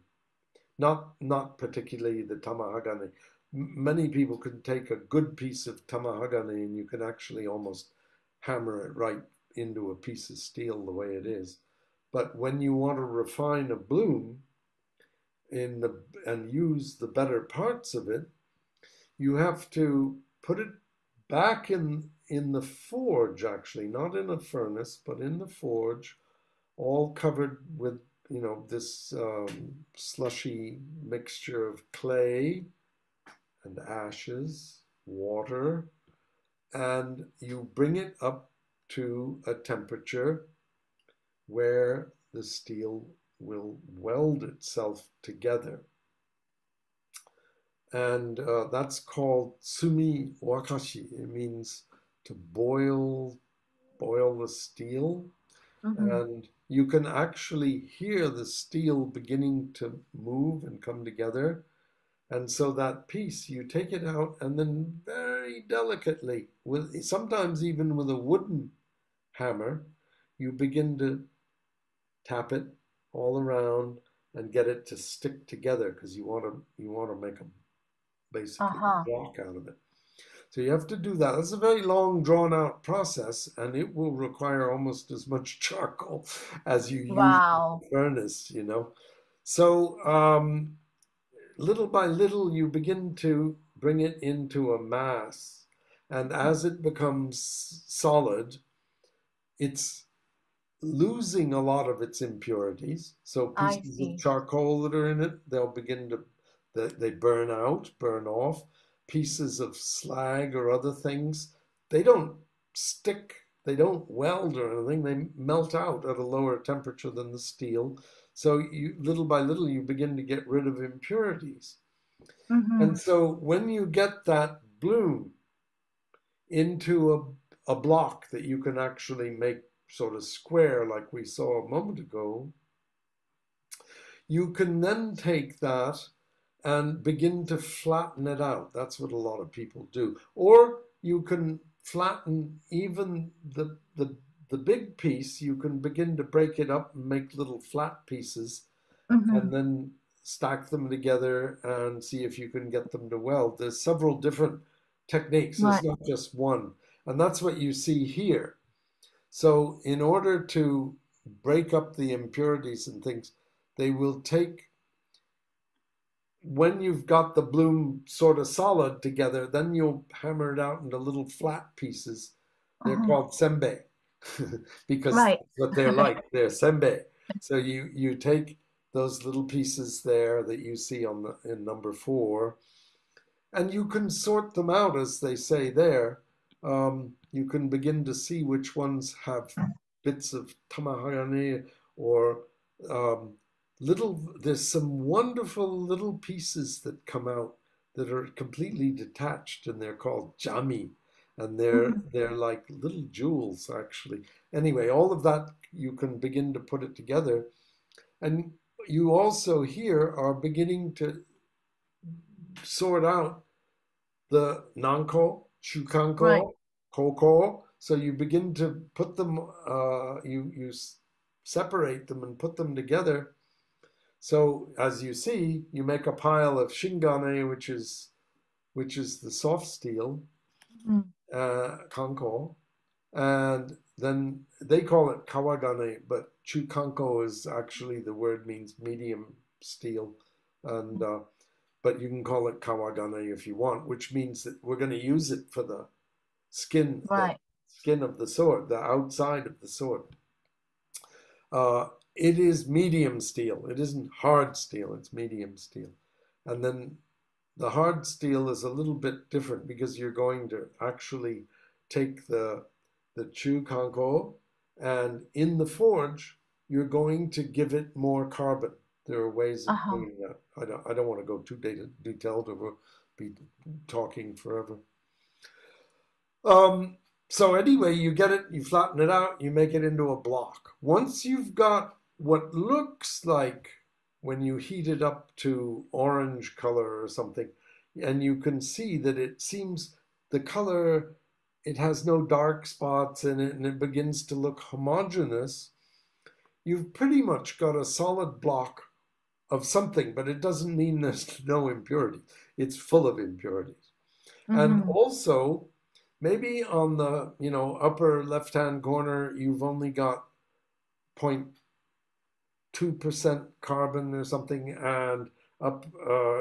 Not particularly the tamahagane. Many people can take a good piece of tamahagane and you can actually almost hammer it right into a piece of steel the way it is. But when you want to refine a bloom and use the better parts of it, you have to put it back in the forge, actually, not in a furnace, but in the forge, all covered with, you know, this slushy mixture of clay and ashes, water, and you bring it up to a temperature where the steel will weld itself together. And that's called sumi wakashi. It means to boil the steel. And you can actually hear the steel beginning to move and come together. And so that piece, you take it out and then very delicately, with sometimes even with a wooden hammer, you begin to tap it all around and get it to stick together because you want to make a basically a block out of it. So you have to do that. It's a very long, drawn-out process, and it will require almost as much charcoal as you use in the furnace, you know. So little by little, you begin to bring it into a mass, and as it becomes solid, it's losing a lot of its impurities. So pieces of charcoal that are in it, they'll begin to, they burn out, burn off. Pieces of slag or other things, they don't stick, they don't weld or anything, they melt out at a lower temperature than the steel. So you, little by little, you begin to get rid of impurities. And so when you get that bloom into a block that you can actually make sort of square like we saw a moment ago, you can then take that and begin to flatten it out. That's what a lot of people do. Or you can flatten even the big piece. You can begin to break it up and make little flat pieces and then stack them together and see if you can get them to weld. There's several different techniques. There's not just one. And that's what you see here. So in order to break up the impurities and things, they will take, when you've got the bloom sort of solid together, then you'll hammer it out into little flat pieces. They're called senbei because that's what they're like. They're senbei. So you take those little pieces there that you see on in number 4, and you can sort them out, as they say there. You can begin to see which ones have bits of tamahagane or there's some wonderful little pieces that come out that are completely detached, and they're called jami, and they're like little jewels actually. Anyway, all of that, you can begin to put it together, and you also here are beginning to sort out the nanko, chukanko, koko. So you begin to put them, you separate them and put them together. So as you see, you make a pile of shingane, which is the soft steel, kanko, and then they call it kawagane, but chukanko is actually, the word means medium steel, and but you can call it kawagane if you want, which means that we're going to use it for the skin, the skin of the sword, the outside of the sword. It is medium steel. It isn't hard steel, it's medium steel. And then the hard steel is a little bit different because you're going to actually take the chukanko, and in the forge, you're going to give it more carbon. There are ways of doing that. I don't want to go too detailed, or we'll be talking forever. So anyway, you get it, you flatten it out, you make it into a block. Once you've got what looks like, when you heat it up to orange color or something, and you can see that it seems, the color, it has no dark spots in it, and it begins to look homogeneous, you've pretty much got a solid block of something, but it doesn't mean there's no impurity. It's full of impurities. And also, maybe on the upper left-hand corner, you've only got 0.2% carbon or something, and up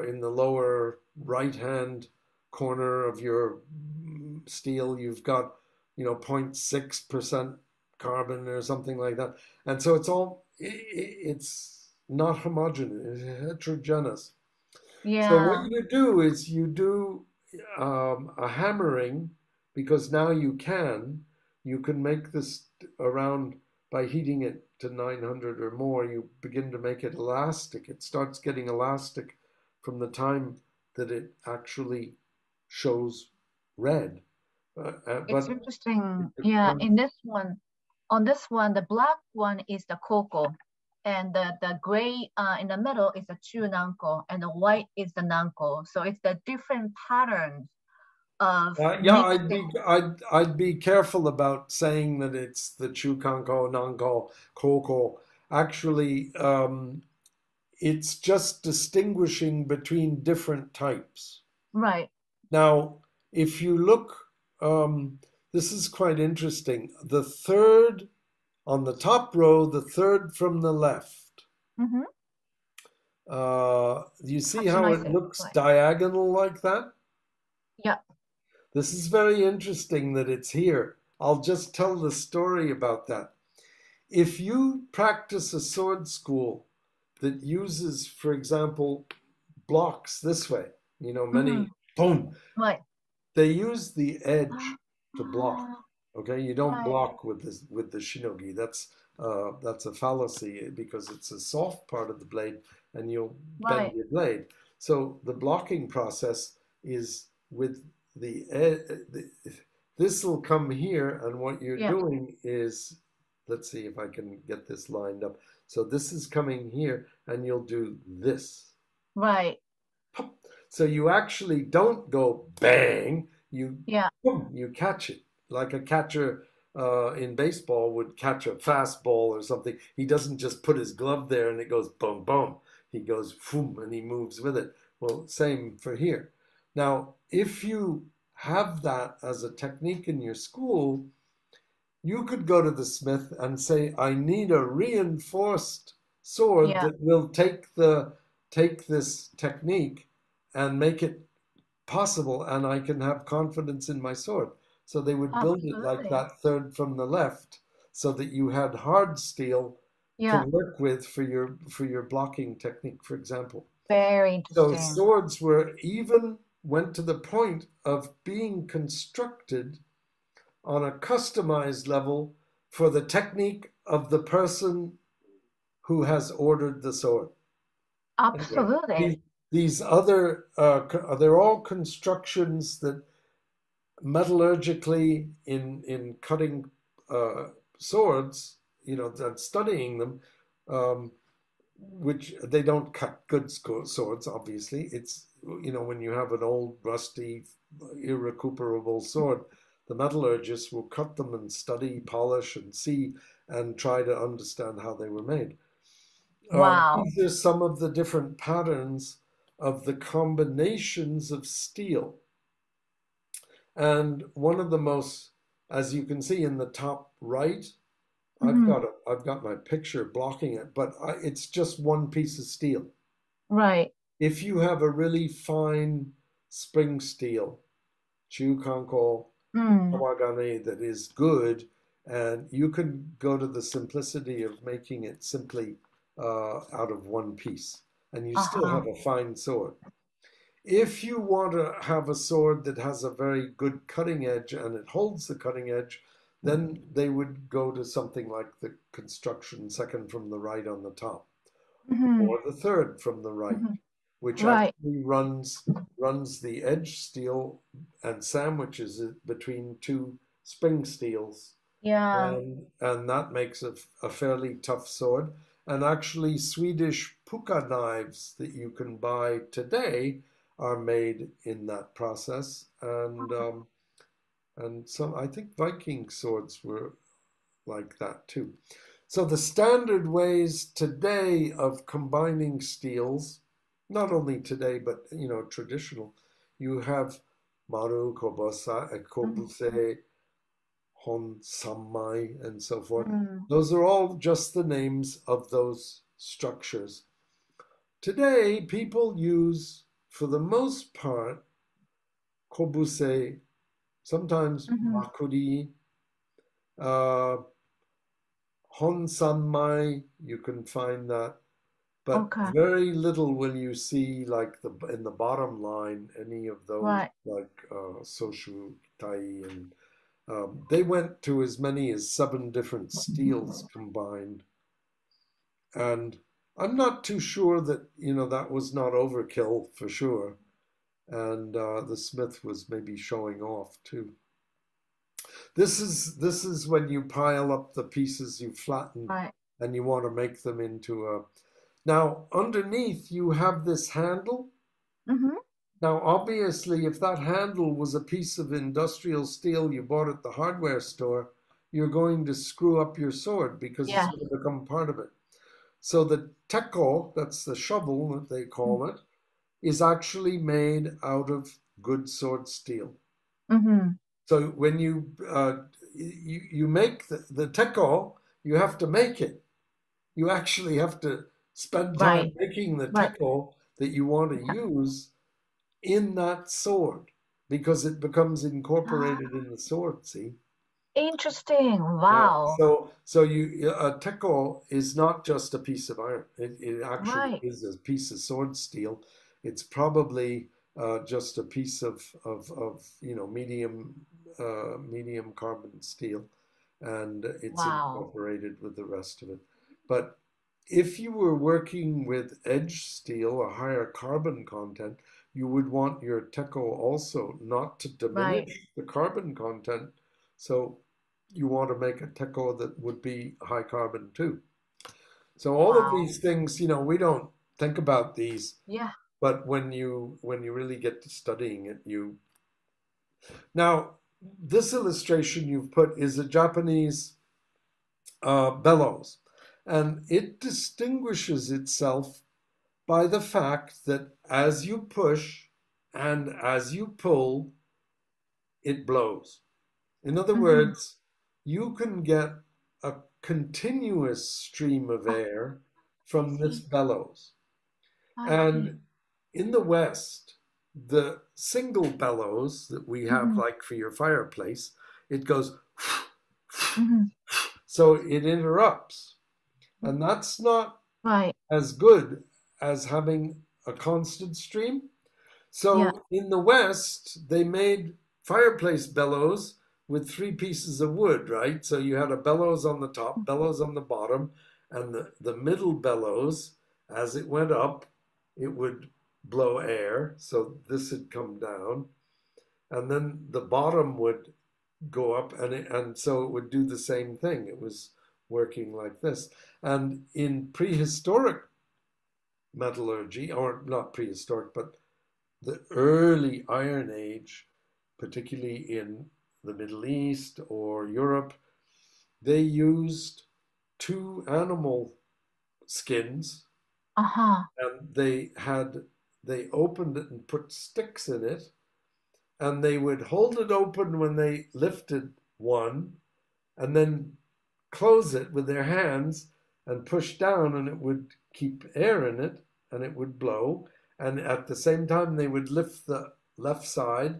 in the lower right-hand corner of your steel, you've got 0.6% carbon or something like that. And so it's not homogeneous, it's heterogeneous. So what you do is you do a hammering, because now you can make this around, by heating it to 900 or more, you begin to make it elastic. It starts getting elastic from the time that it actually shows red. It's interesting. In this one, on this one, the black one is the koko, and the gray in the middle is the chunanko, and the white is the nanko. So it's the different patterns of I'd be careful about saying that it's the chukanko, nanko, koko, actually, it's just distinguishing between different types. Right. Now, if you look, this is quite interesting. The third on the top row, the third from the left. Mm-hmm. You see how it looks Right. diagonal like that? Yeah. This is very interesting that it's here. I'll just tell the story about that. If you practice a sword school that uses, for example, blocks this way, you know, many, boom, Right. they use the edge to block. Okay, you don't Right. block with the shinogi. That's a fallacy because it's a soft part of the blade, and you'll bend your blade. So the blocking process is with the edge. This will come here, and what you're doing is, let's see if I can get this lined up. So this is coming here, and you'll do this. Right. So you actually don't go bang. You boom, you catch it like a catcher in baseball would catch a fastball or something. He doesn't just put his glove there and it goes boom boom. He goes boom and he moves with it. Well, same for here. Now, if you have that as a technique in your school, you could go to the smith and say, I need a reinforced sword that will take this technique and make it possible, and I can have confidence in my sword. So they would build it like that third from the left, so that you had hard steel to work with for your blocking technique, for example. Very interesting. So swords went to the point of being constructed on a customized level for the technique of the person who has ordered the sword. Absolutely. Anyway, these other, they're all constructions that metallurgically in cutting swords, you know, and studying them, which they don't cut good swords, obviously. It's, you know, when you have an old, rusty, irrecuperable sword, the metallurgists will cut them and study, polish, and see, and try to understand how they were made. Wow. These are some of the different patterns of the combinations of steel. And one of the most, as you can see in the top right, I've got my picture blocking it, but it's just one piece of steel. Right. If you have a really fine spring steel, chukanko, kawagane, that is good, and you can go to the simplicity of making it simply out of one piece, and you still have a fine sword. If you want to have a sword that has a very good cutting edge and it holds the cutting edge, then they would go to something like the construction second from the right on the top, or the third from the right, which actually runs the edge steel and sandwiches it between two spring steels. And that makes a fairly tough sword. And actually, Swedish puka knives that you can buy today are made in that process. And some, I think Viking swords were like that too. So the standard ways today of combining steels, not only today, but, you know, traditional, you have maru, kobuse, hon, sammai, and so forth. Those are all just the names of those structures. Today, people use, for the most part, kobuse, sometimes makuri, hon sammai, you can find that, but very little will you see, like in the bottom line, any of those, like soshu tai, and they went to as many as 7 different steels combined. And I'm not too sure that, you know, that was not overkill for sure. And the smith was maybe showing off too. This is when you pile up the pieces you flatten and you want to make them into a... Now, underneath you have this handle. Now, obviously, if that handle was a piece of industrial steel you bought at the hardware store, you're going to screw up your sword because it's going to become part of it. So the teko, that's the shovel that they call it, is actually made out of good sword steel. So when you make the teko, you have to make it. You actually have to spend time making the teko that you want to use in that sword, because it becomes incorporated in the sword. See? Interesting. Wow. So a teko is not just a piece of iron. It actually is a piece of sword steel. It's probably just a piece of medium carbon steel, and it's incorporated with the rest of it. But if you were working with edge steel, a higher carbon content, you would want your teko also not to diminish the carbon content. So you want to make a teko that would be high carbon too. So all of these things, we don't think about these. Yeah. But when you really get to studying it, Now, this illustration you've put is a Japanese bellows, and it distinguishes itself by the fact that as you push and as you pull, it blows. In other words, you can get a continuous stream of air from this bellows. And in the West, the single bellows that we have, like for your fireplace, it goes, so it interrupts. And that's not as good as having a constant stream. So in the West, they made fireplace bellows with 3 pieces of wood, right? So you had a bellows on the top, bellows on the bottom, and the middle bellows, as it went up, it would blow air. So this had come down, and then the bottom would go up, and so it would do the same thing. It was working like this. And in prehistoric metallurgy, or not prehistoric, but the early Iron Age, particularly in the Middle East or Europe, they used 2 animal skins, and they opened it and put sticks in it, and they would hold it open when they lifted one, and then close it with their hands and push down, and it would keep air in it, and it would blow. And at the same time, they would lift the left side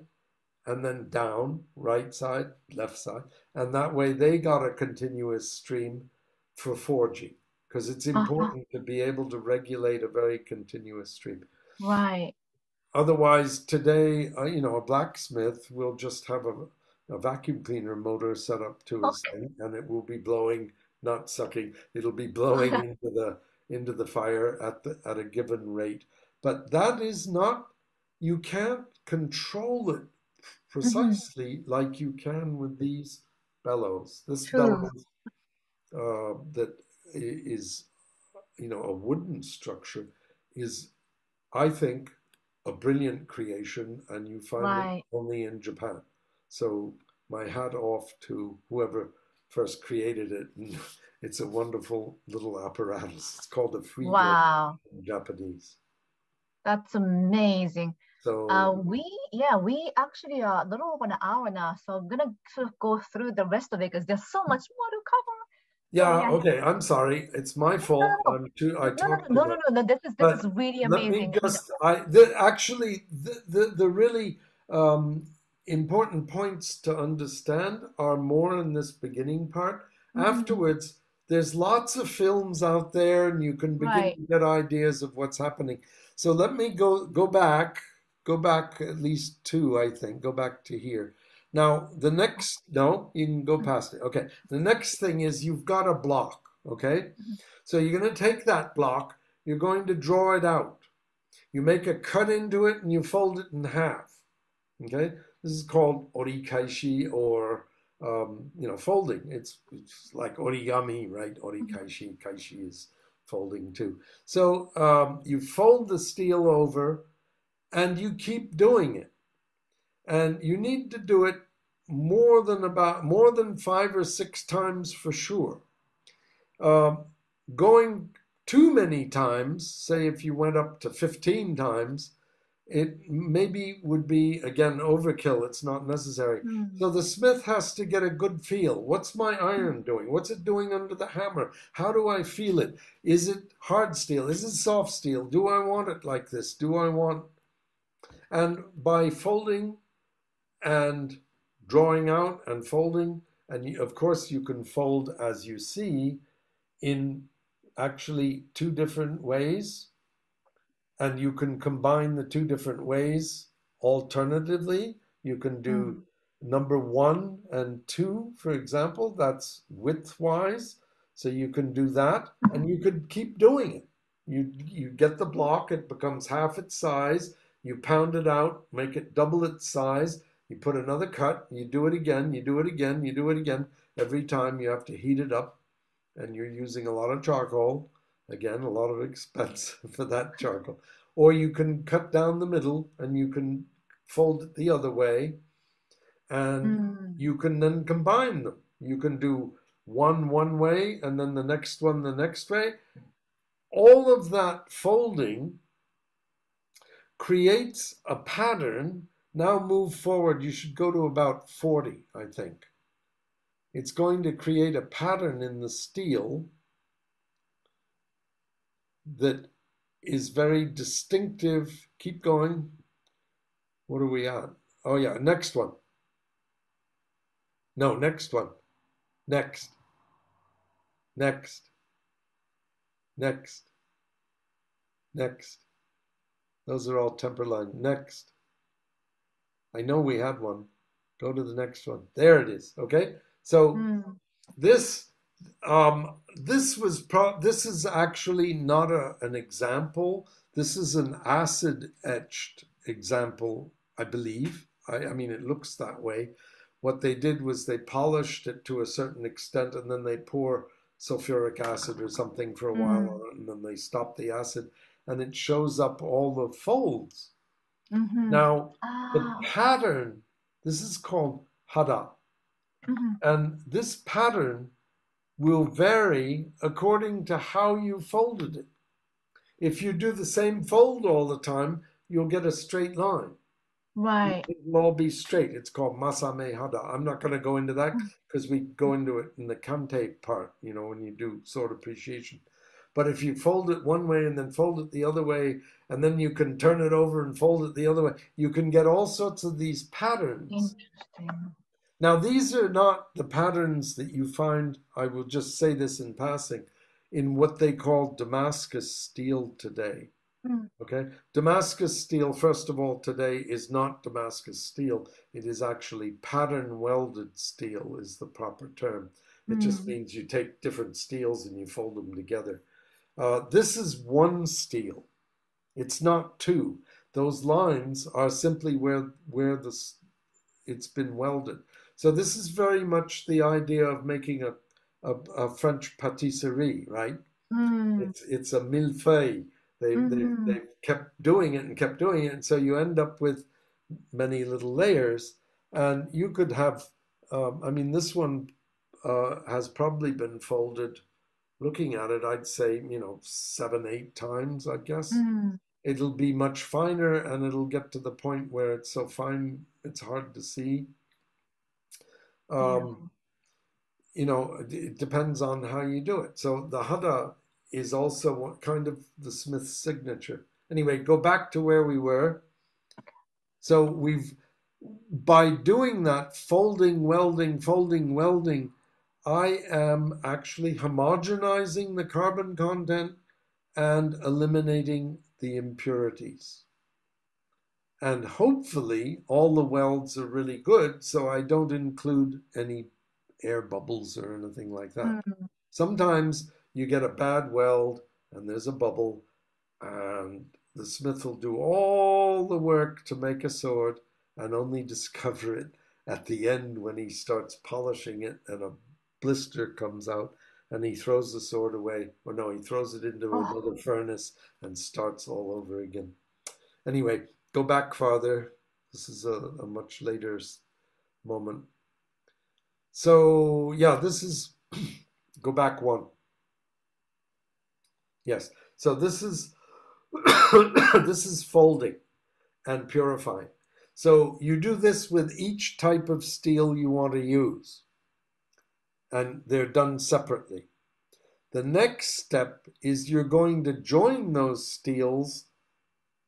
and then down, right side, left side. And that way they got a continuous stream for forging, because it's important to be able to regulate a very continuous stream. Otherwise, today, a blacksmith will just have a vacuum cleaner motor set up to his thing, and it will be blowing, not sucking. It'll be blowing into the fire at a given rate. But that is not, you can't control it precisely like you can with these bellows. This bellows that is, a wooden structure is, I think, a brilliant creation, and you find it only in Japan. So my hat off to whoever first created it. And it's a wonderful little apparatus. It's called a frigo in Japanese. That's amazing. So we actually are a little over an hour now, so I'm gonna sort of go through the rest of it because there's so much more to cover. Yeah, okay. I'm sorry. It's my fault. No, this is really amazing. Let me just, actually, the really important points to understand are more in this beginning part. Afterwards, there's lots of films out there, and you can begin to get ideas of what's happening. So let me go back at least 2, I think. Go back to here. Now, no, you can go past it. Okay. The next thing is you've got a block, okay? So you're going to take that block, you're going to draw it out. You make a cut into it and you fold it in half, okay? This is called orikaishi, or, folding. It's like origami, right? Orikaishi, kaishi is folding too. So you fold the steel over and you keep doing it. And you need to do it more than 5 or 6 times for sure. Going too many times, say if you went up to 15 times, it maybe would be, again, overkill. It's not necessary. So the smith has to get a good feel. What's my iron doing? What's it doing under the hammer? How do I feel it? Is it hard steel? Is it soft steel? Do I want it like this? Do I want... And by folding and drawing out and folding, and of course you can fold as you see in actually two different ways, and you can combine the two different ways. Alternatively, you can do number 1 and 2, for example. That's width-wise. So you can do that, and you could keep doing it. You get the block, it becomes half its size. You pound it out, make it double its size. You put another cut, you do it again, you do it again, you do it again. Every time you have to heat it up, and you're using a lot of charcoal. Again, a lot of expense for that charcoal. Or you can cut down the middle and you can fold it the other way, and you can then combine them. You can do one way and then the next one the next way. All of that folding creates a pattern. Now move forward. You should go to about 40, I think. It's going to create a pattern in the steel that is very distinctive. Keep going. What are we on? Oh yeah, next one. No, next one. Next. Next. Next. Next. Those are all temper line. Next. I know we had one. Go to the next one. There it is. Okay. So this is actually not an example. This is an acid etched example, I believe. I mean, it looks that way. What they did was they polished it to a certain extent, and then they pour sulfuric acid or something for a while on it, and then they stop the acid, and it shows up all the folds. Now, the pattern, this is called hada. And this pattern will vary according to how you folded it. If you do the same fold all the time, you'll get a straight line. Right. It will all be straight. It's called Masami hada. I'm not going to go into that because we go into it in the kante part, you know, when you do sword appreciation. But if you fold it one way and then fold it the other way, and then you can turn it over and fold it the other way, you can get all sorts of these patterns. Interesting. Now, these are not the patterns that you find, I will just say this in passing, in what they call Damascus steel today. Okay? Damascus steel, first of all, today is not Damascus steel. It is actually pattern welded steel is the proper term. It just means you take different steels and you fold them together. This is one steel. It's not two. Those lines are simply where it's been welded. So this is very much the idea of making a French patisserie, right? It's a millefeuille. They kept doing it and kept doing it, and so you end up with many little layers. And you could have, I mean, this one has probably been folded. Looking at it, I'd say, 7, 8 times, I guess. It'll be much finer, and it'll get to the point where it's so fine it's hard to see. It depends on how you do it. So the hada is also kind of the smith's signature. Anyway, go back to where we were. So by doing that, folding, welding, I am actually homogenizing the carbon content and eliminating the impurities. And hopefully all the welds are really good, so I don't include any air bubbles or anything like that. Sometimes you get a bad weld and there's a bubble, and the smith will do all the work to make a sword and only discover it at the end when he starts polishing it and a blister comes out and he throws the sword away. Or no, he throws it into another furnace and starts all over again. Anyway, go back farther. This is a much later moment. So yeah, this is, go back one. Yes. So this is this is folding and purifying. So you do this with each type of steel you want to use, and they're done separately. The next step is you're going to join those steels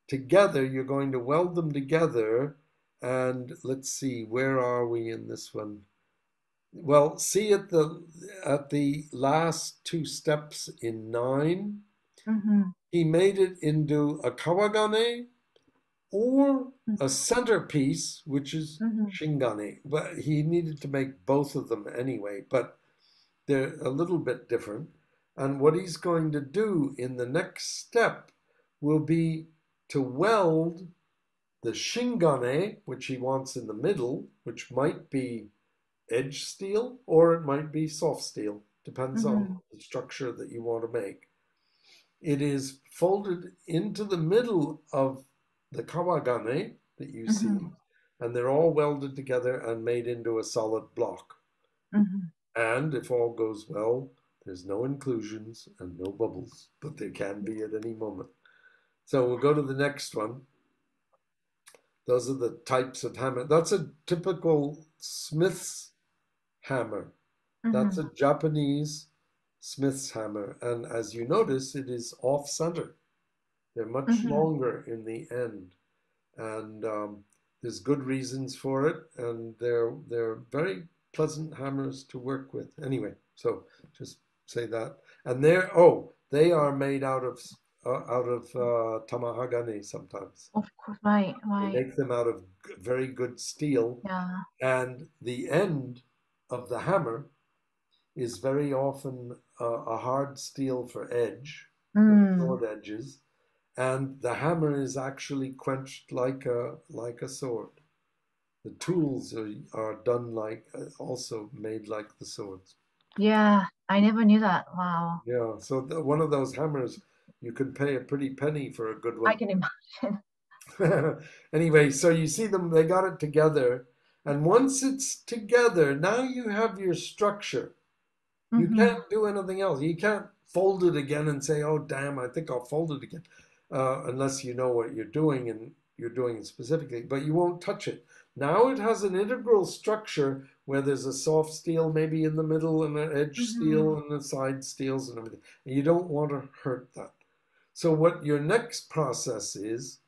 together. You're going to weld them together. And let's see, where are we in this one? Well, see at the last two steps in 9, he made it into a kawagane or a centerpiece, which is shingane. But he needed to make both of them anyway, but they're a little bit different. And what he's going to do in the next step will be to weld the shingane, which he wants in the middle, which might be edge steel or it might be soft steel, depends on the structure that you want to make. It is folded into the middle of the kawagane that you see, and they're all welded together and made into a solid block. And if all goes well, there's no inclusions and no bubbles, but there can be at any moment. So we'll go to the next one. Those are the types of hammer. That's a typical smith's hammer. That's a Japanese smith's hammer. And as you notice, it is off-center. They're much longer in the end. And there's good reasons for it. And they're very pleasant hammers to work with. Anyway, so just say that. And they are made out of tamahagane sometimes. Of course, right. They make them out of very good steel. Yeah. And the end of the hammer is very often a hard steel for edge, for sword edges. And the hammer is actually quenched like a sword. The tools are done also made like the swords. Yeah, I never knew that. Wow. Yeah, so one of those hammers, you can pay a pretty penny for a good one. I can imagine. Anyway, so you see them, they got it together. And once it's together, now you have your structure. You can't do anything else. You can't fold it again and say, oh, damn, I think I'll fold it again. Unless you know what you're doing and you're doing it specifically. But you won't touch it. Now it has an integral structure where there's a soft steel maybe in the middle and an edge steel and the side steels and everything. And you don't want to hurt that. So what your next process is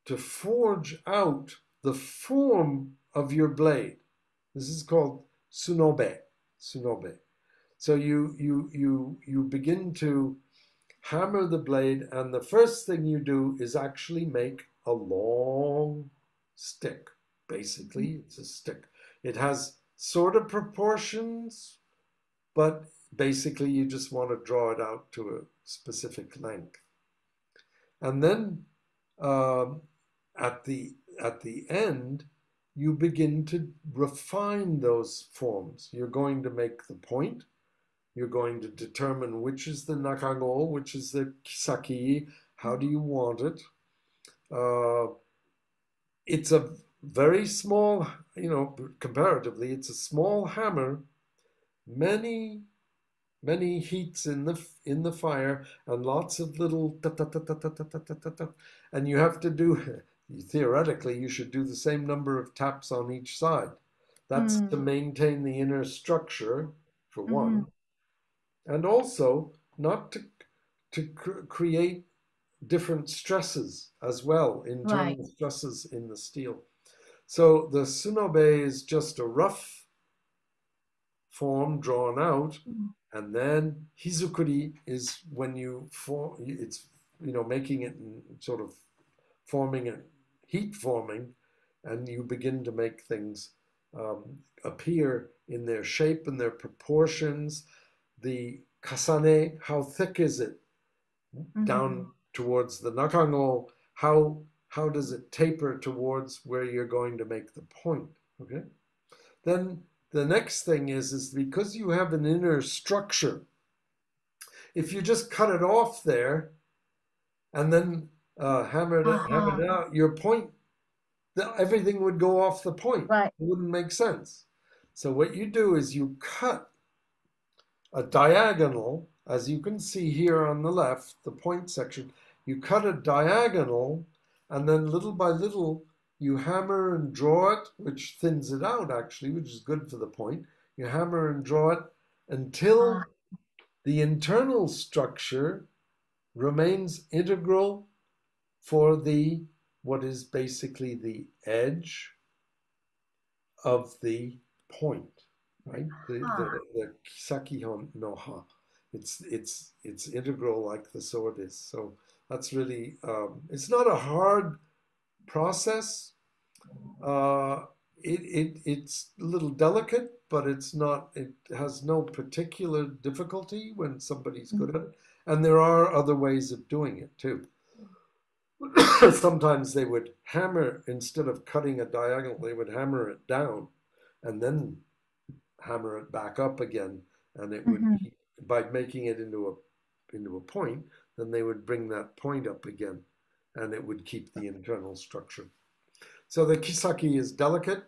to forge out the form of your blade. This is called tsunobe. So you begin to hammer the blade, and the first thing you do is actually make a long stick. Basically, it's a stick. It has sort of proportions, but basically you just want to draw it out to a specific length. And then at the end, you begin to refine those forms. You're going to make the point. You're going to determine which is the nakago, which is the kisaki. How do you want it? It's a very small, comparatively, it's a small hammer. Many heats in the fire, and lots of little and you have to do. Theoretically, you should do the same number of taps on each side. That's to maintain the inner structure, for one, and also not to create different stresses as well, internal stresses in the steel. So the tsunobe is just a rough form drawn out, and then hizukuri is when you form. It's making it and sort of forming it. Heat forming, and you begin to make things appear in their shape and their proportions. The kasane, how thick is it? Down towards the nakago, how does it taper towards where you're going to make the point? Okay. Then the next thing is because you have an inner structure, if you just cut it off there and then hammer it out, your point, everything would go off the point. Right. It wouldn't make sense. So what you do is you cut a diagonal as you can see here on the left, the point section, you cut a diagonal, and then little by little, you hammer and draw it, which thins it out actually, which is good for the point. You hammer and draw it until the internal structure remains integral for the, what is basically the edge of the point, right? The kisaki no ha. It's integral like the sword is. So that's really, it's not a hard process. It's a little delicate, but it's not, it has no particular difficulty when somebody's good at it. And there are other ways of doing it too. Sometimes they would hammer, instead of cutting a diagonal, they would hammer it down and then hammer it back up again. And it would, by making it into a point, then they would bring that point up again, and it would keep the internal structure. So the kisaki is delicate.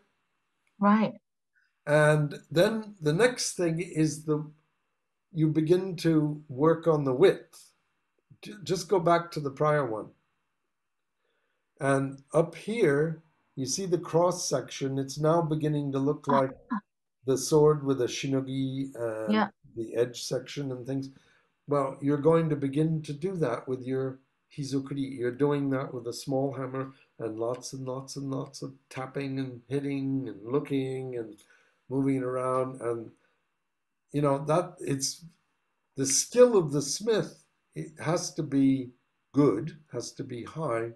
Right. And then the next thing is you begin to work on the width. Just go back to the prior one. And up here, you see the cross section. It's now beginning to look like the sword with a shinogi and the edge section and things. Well, you're going to begin to do that with your Hizukuri. You're doing that with a small hammer and lots and lots and lots of tapping and hitting and looking and moving it around. And, you know, that it's the skill of the smith. It has to be good, has to be high.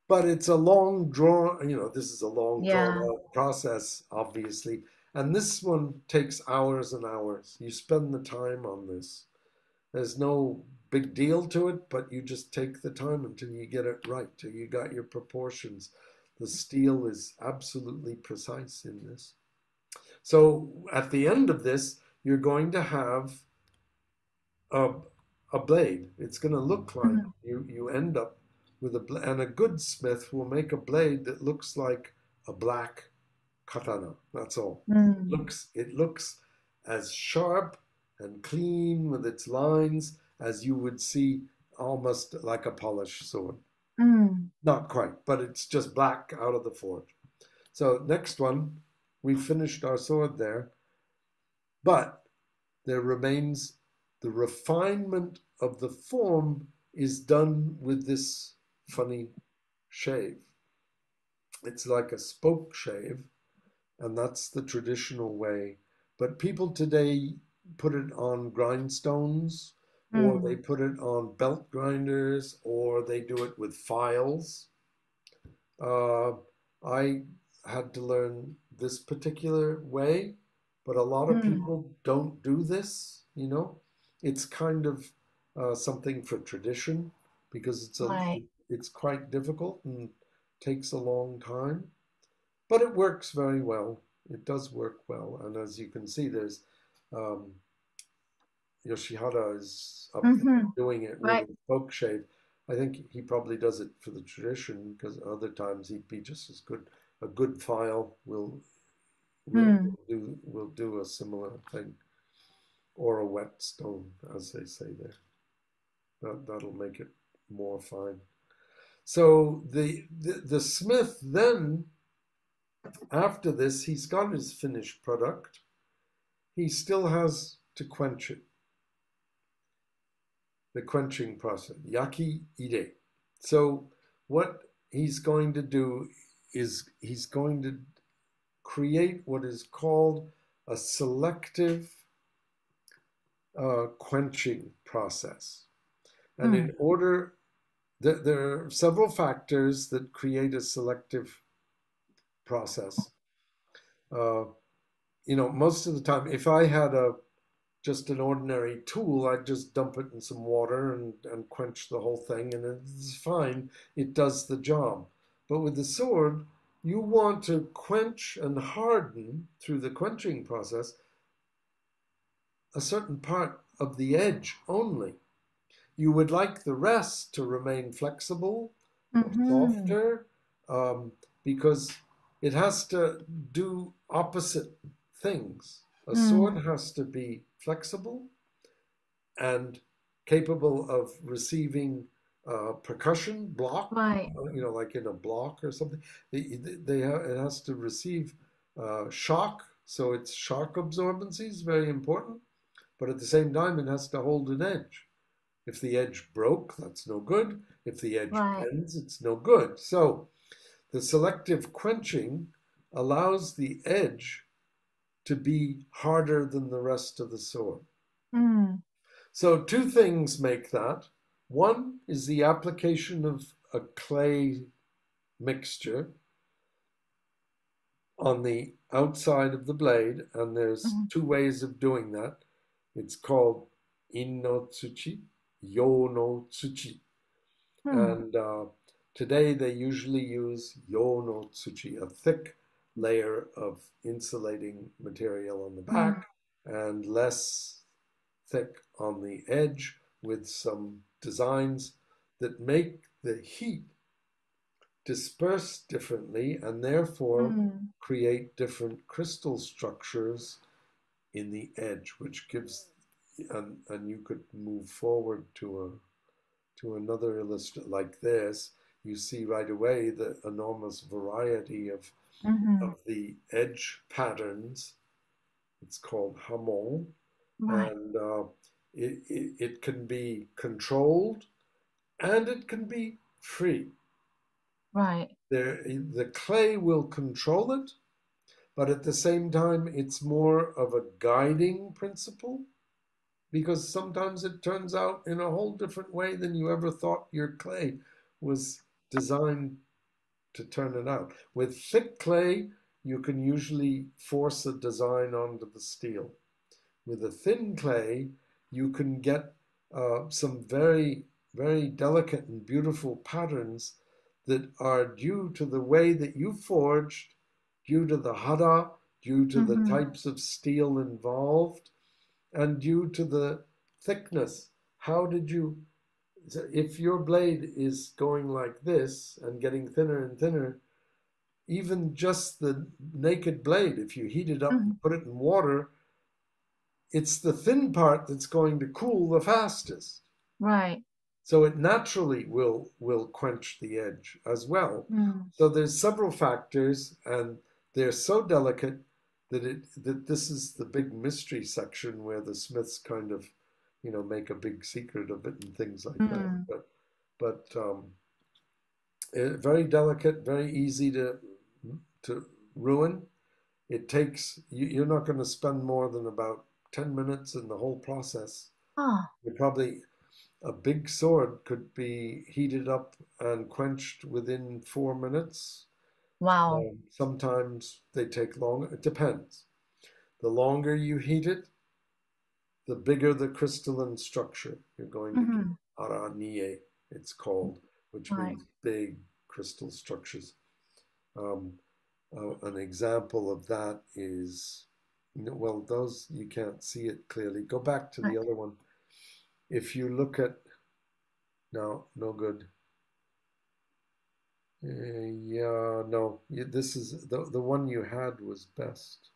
But it's a long drawn, you know, this is a long drawn out process, obviously. And this one takes hours and hours. You spend the time on this. There's no big deal to it, but you just take the time until you get it right, till you got your proportions. The steel is absolutely precise in this. So at the end of this, you're going to have a blade. It's going to look like you end up with a blade, and a good smith will make a blade that looks like a black katana. That's all. It looks as sharp and clean with its lines as you would see almost like a polished sword. Not quite, but it's just black out of the forge. So next one, we finished our sword there, but there remains the refinement of the form is done with this funny shave. It's like a spoke shave, and that's the traditional way. But people today put it on grindstones, or they put it on belt grinders, or they do it with files. I had to learn this particular way, but a lot of people don't do this, you know. It's kind of something for tradition, because it's quite difficult and takes a long time, but it works very well. It does work well. And as you can see, there's Yoshihara is up there doing it with a spoke shave. I think he probably does it for the tradition, because other times he'd be just as good. A good file will do a similar thing, or a whetstone, as they say there. That'll make it more fine. So the smith then, after this, he's got his finished product. He still has to quench it. The quenching process, yaki ire. So what he's going to do is he's going to create what is called a selective quenching process. And in order, there are several factors that create a selective process. You know, most of the time, if I had just an ordinary tool, I'd just dump it in some water and quench the whole thing, and it's fine. It does the job. But with the sword, you want to quench and harden through the quenching process a certain part of the edge only. You would like the rest to remain flexible, softer, because it has to do opposite things. A sword has to be flexible, and capable of receiving percussion block, Right. like in a block or something. It has to receive shock, so its shock absorbency is very important. But at the same time, it has to hold an edge. If the edge broke, that's no good. If the edge Right. bends, it's no good. So the selective quenching allows the edge to be harder than the rest of the sword. So two things make that. One is the application of a clay mixture on the outside of the blade, and there's two ways of doing that. It's called in no tsuchi, yo no tsuchi. And today they usually use yo no tsuchi, a thick layer of insulating material on the back and less thick on the edge, with some designs that make the heat disperse differently and therefore create different crystal structures in the edge, which gives, and you could move forward to another illustration like this. You see right away the enormous variety of the edge patterns. It's called hamon. Right. And it can be controlled and it can be free. Right. The clay will control it, but at the same time, it's more of a guiding principle, because sometimes it turns out in a whole different way than you ever thought your clay was designed to turn it out. With thick clay, you can usually force a design onto the steel. With a thin clay, you can get some very, very delicate and beautiful patterns that are due to the way that you forged, due to the hara, due to the types of steel involved, and due to the thickness. How did you, if your blade is going like this and getting thinner and thinner, even just the naked blade, if you heat it up and put it in water, it's the thin part that's going to cool the fastest. Right. So it naturally will quench the edge as well. So there's several factors, and they're so delicate that this is the big mystery section where the smiths kind of, make a big secret of it and things like that. But very delicate, very easy to ruin. It takes, you're not going to spend more than about 10 minutes in the whole process. You're probably, a big sword could be heated up and quenched within 4 minutes. Wow. Sometimes they take longer. It depends. The longer you heat it, the bigger the crystalline structure you're going to get. Aranie, it's called, which means big crystal structures. An example of that is, well, those, you can't see it clearly. Go back to the other one. If you look at, no good. Yeah, no, this is, the one you had was best.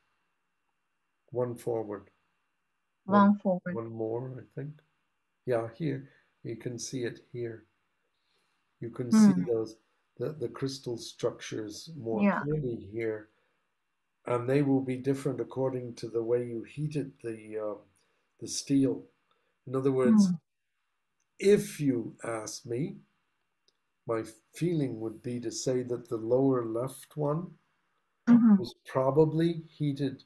One forward. One forward. One more, I think. Yeah, here, you can see it here. You can see those, the crystal structures more clearly here. And they will be different according to the way you heated the steel. In other words, if you ask me, my feeling would be to say that the lower left one was probably heated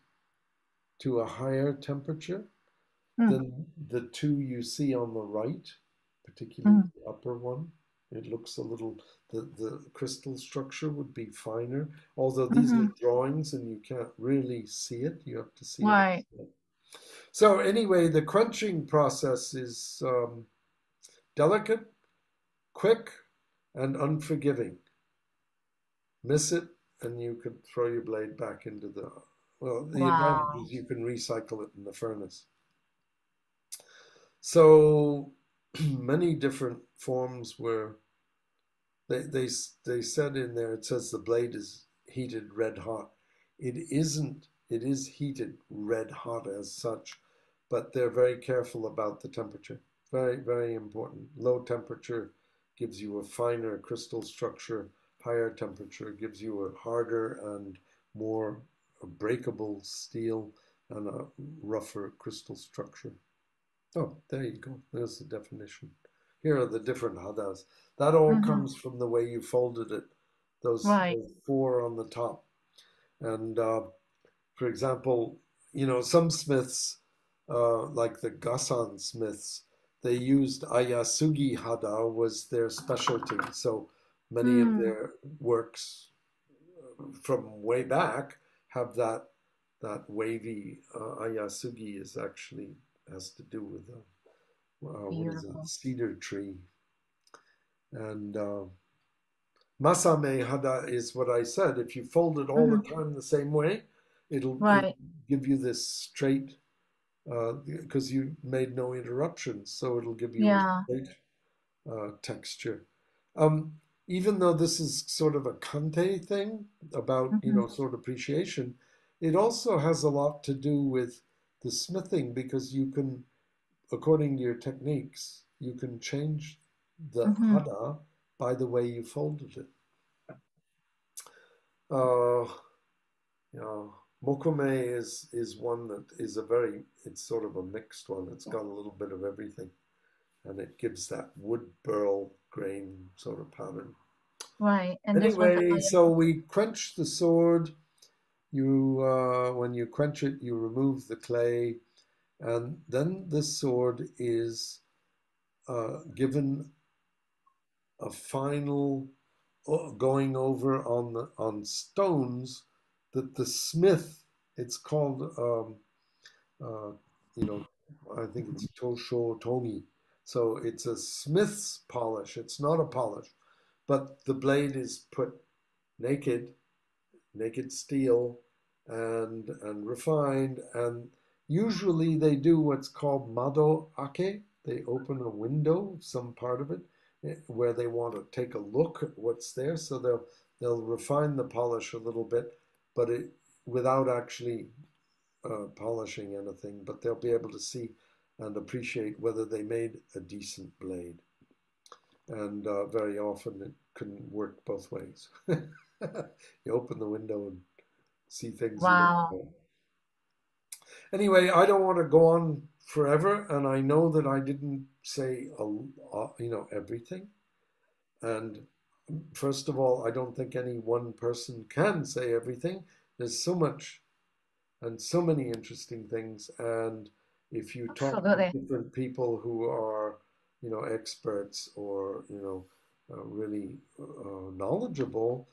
to a higher temperature than the two you see on the right, particularly the upper one. It looks a little, the crystal structure would be finer, although these are drawings and you can't really see it. You have to see it. So anyway, the quenching process is delicate, quick, and unforgiving. Miss it, and you could throw your blade back into the, well, the advantage is you can recycle it in the furnace. So many different forms were, they said in there, it says the blade is heated red hot. It isn't, it is heated red hot as such, but they're very careful about the temperature. Very, very important. Low temperature gives you a finer crystal structure. Higher temperature gives you a harder and more breakable steel and a rougher crystal structure. Oh, there you go. There's the definition. Here are the different hadas. That all comes from the way you folded it. Those four on the top. And for example, some smiths, like the Gasan smiths, they used Ayasugi hada was their specialty. So many of their works from way back have that wavy Ayasugi is actually has to do with what is it, cedar tree. And Masame hada is what I said. If you fold it all the time the same way, it'll give you this straight, because you made no interruptions, so it'll give you a straight texture. Even though this is sort of a kante thing about, sword appreciation, it also has a lot to do with the smithing, because you can, according to your techniques, you can change the hada by the way you folded it. Mokome is one that is it's sort of a mixed one. It's got a little bit of everything, and it gives that wood burl grain sort of pattern. Right. And anyway, so we quench the sword. When you quench it, you remove the clay, and then the sword is given a final going over on stones that the smith, it's called I think it's Tosho Togi. So it's a smith's polish. It's not a polish, but the blade is put naked steel, and refined, and usually they do what's called mado ake. They open a window, some part of it, where they want to take a look at what's there. So they'll refine the polish a little bit, but without actually polishing anything. But they'll be able to see and appreciate whether they made a decent blade. And very often it can work both ways. You open the window and see things. Wow. Anyway, I don't want to go on forever, and I know that I didn't say everything. And first of all, I don't think any one person can say everything. There's so much and so many interesting things, and if you talk to different people who are, experts or really knowledgeable,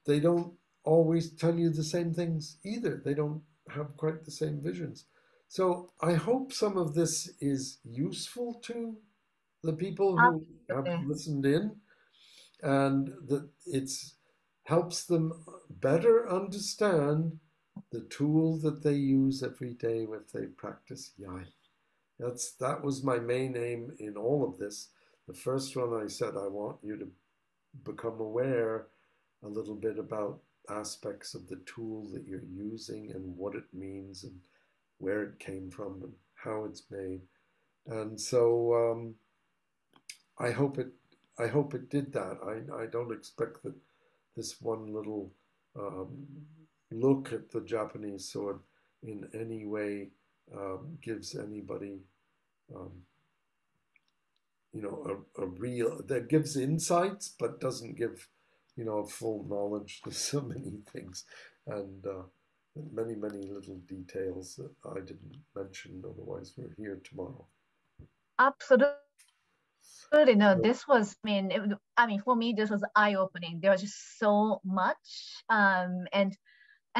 they don't always tell you the same things either. They don't have quite the same visions. So I hope some of this is useful to the people who have listened in, and that it helps them better understand the tool that they use every day if they practice yai. That was my main aim in all of this. The first one, I said, I want you to become aware a little bit about aspects of the tool that you're using and what it means and where it came from and how it's made. And so I hope it did that. I don't expect that this one little look at the Japanese sword in any way gives anybody a real, that gives insights, but doesn't give full knowledge to so many things, and many little details that I didn't mention, otherwise we're here tomorrow. Absolutely. No, this was, for me, this was eye-opening. There was just so much, and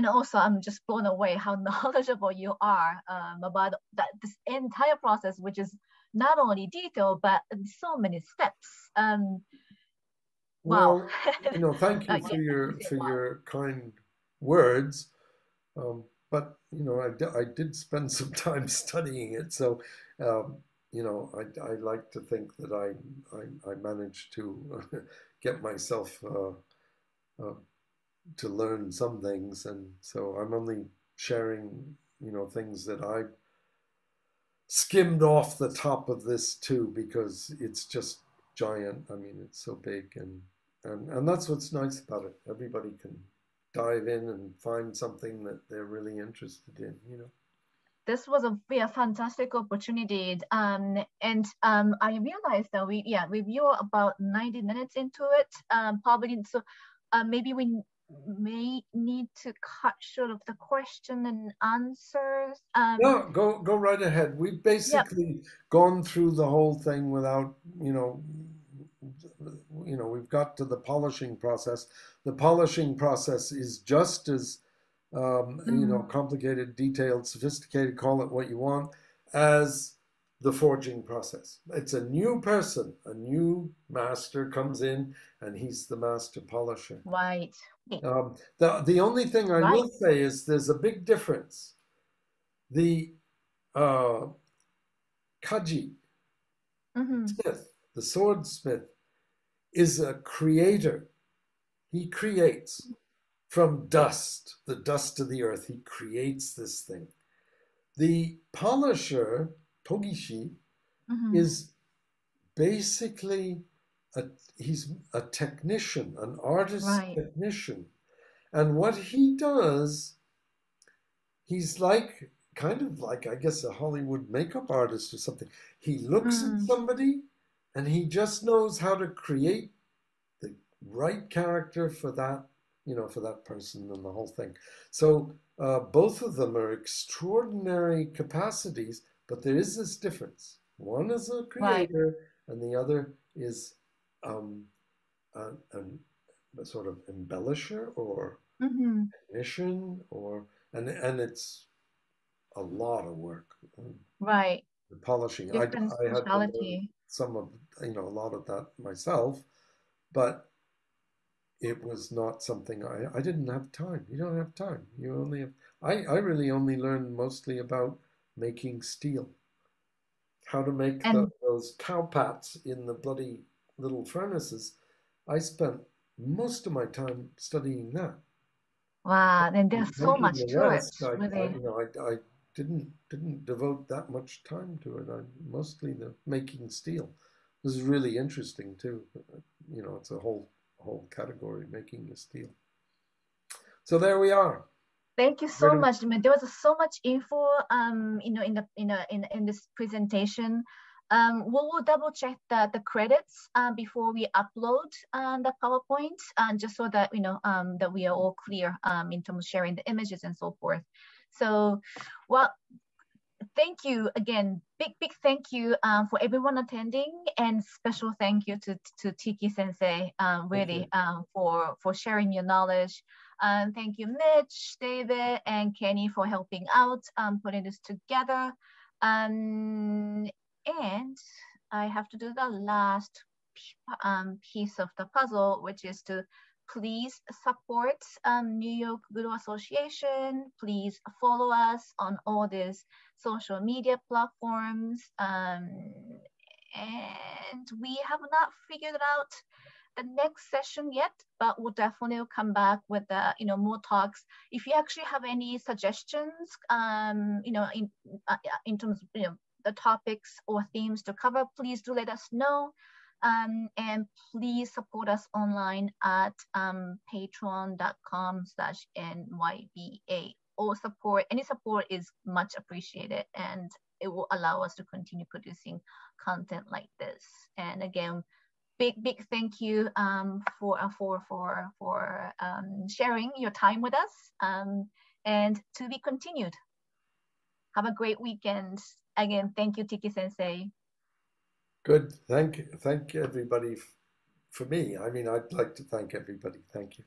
also I'm just blown away how knowledgeable you are about this entire process, which is not only detailed, but so many steps. Well, thank you for your kind words. But I did spend some time studying it, so I like to think that I managed to get myself to learn some things, and so I'm only sharing things that I skimmed off the top of this too, because it's just giant. I mean, it's so big, and that's what's nice about it. Everybody can dive in and find something that they're really interested in, you know. This was a fantastic opportunity, and I realized that we're about 90 minutes into it, probably. So maybe we may need to cut short of the question and answers. No, go right ahead. We've basically gone through the whole thing without, we've got to the polishing process. The polishing process is just as complicated, detailed, sophisticated, call it what you want, as the forging process. It's a new person, a new master comes in, and he's the master polisher. Right. The only thing I will say is there's a big difference. The kaji, smith, the swordsmith, is a creator. He creates. From dust, the dust of the earth, he creates this thing. The polisher, togishi, is basically he's a technician, an artist technician. And what he does, he's kind of like, I guess, a Hollywood makeup artist or something. He looks at somebody and he just knows how to create the right character for that, for that person and the whole thing. So both of them are extraordinary capacities, but there is this difference. One is a creator, and the other is a sort of embellisher or technician, and it's a lot of work. Right. The polishing. I had to learn some of, a lot of that myself, but it was not something I didn't have time. You don't have time. You only have, I really only learned mostly about making steel. How to make those cowpats in the bloody little furnaces. I spent most of my time studying that. Wow, and there's so much to it. I didn't devote that much time to it. Mostly the making steel. This is really interesting too. It's a whole category, making the steel. So there we are. Thank you so much. There was so much info, in this presentation. We'll double check the credits before we upload the PowerPoint, just so that that we are all clear in terms of sharing the images and so forth. So, well, thank you again. Big thank you for everyone attending, and special thank you to Tiki Sensei, really, for sharing your knowledge. Thank you, Mitch, David, and Kenny for helping out, putting this together. And I have to do the last piece of the puzzle, which is to please support New York Budo Association. Please follow us on all these social media platforms. And we have not figured out the next session yet, but we'll definitely come back with more talks. If you actually have any suggestions, in terms of the topics or themes to cover, please do let us know. And please support us online at patreon.com/NYBA. Any support is much appreciated, and it will allow us to continue producing content like this. And again, big thank you for sharing your time with us, and to be continued. Have a great weekend. Again, thank you, Tiki Sensei. Good. Thank you, everybody. For me, I'd like to thank everybody. Thank you.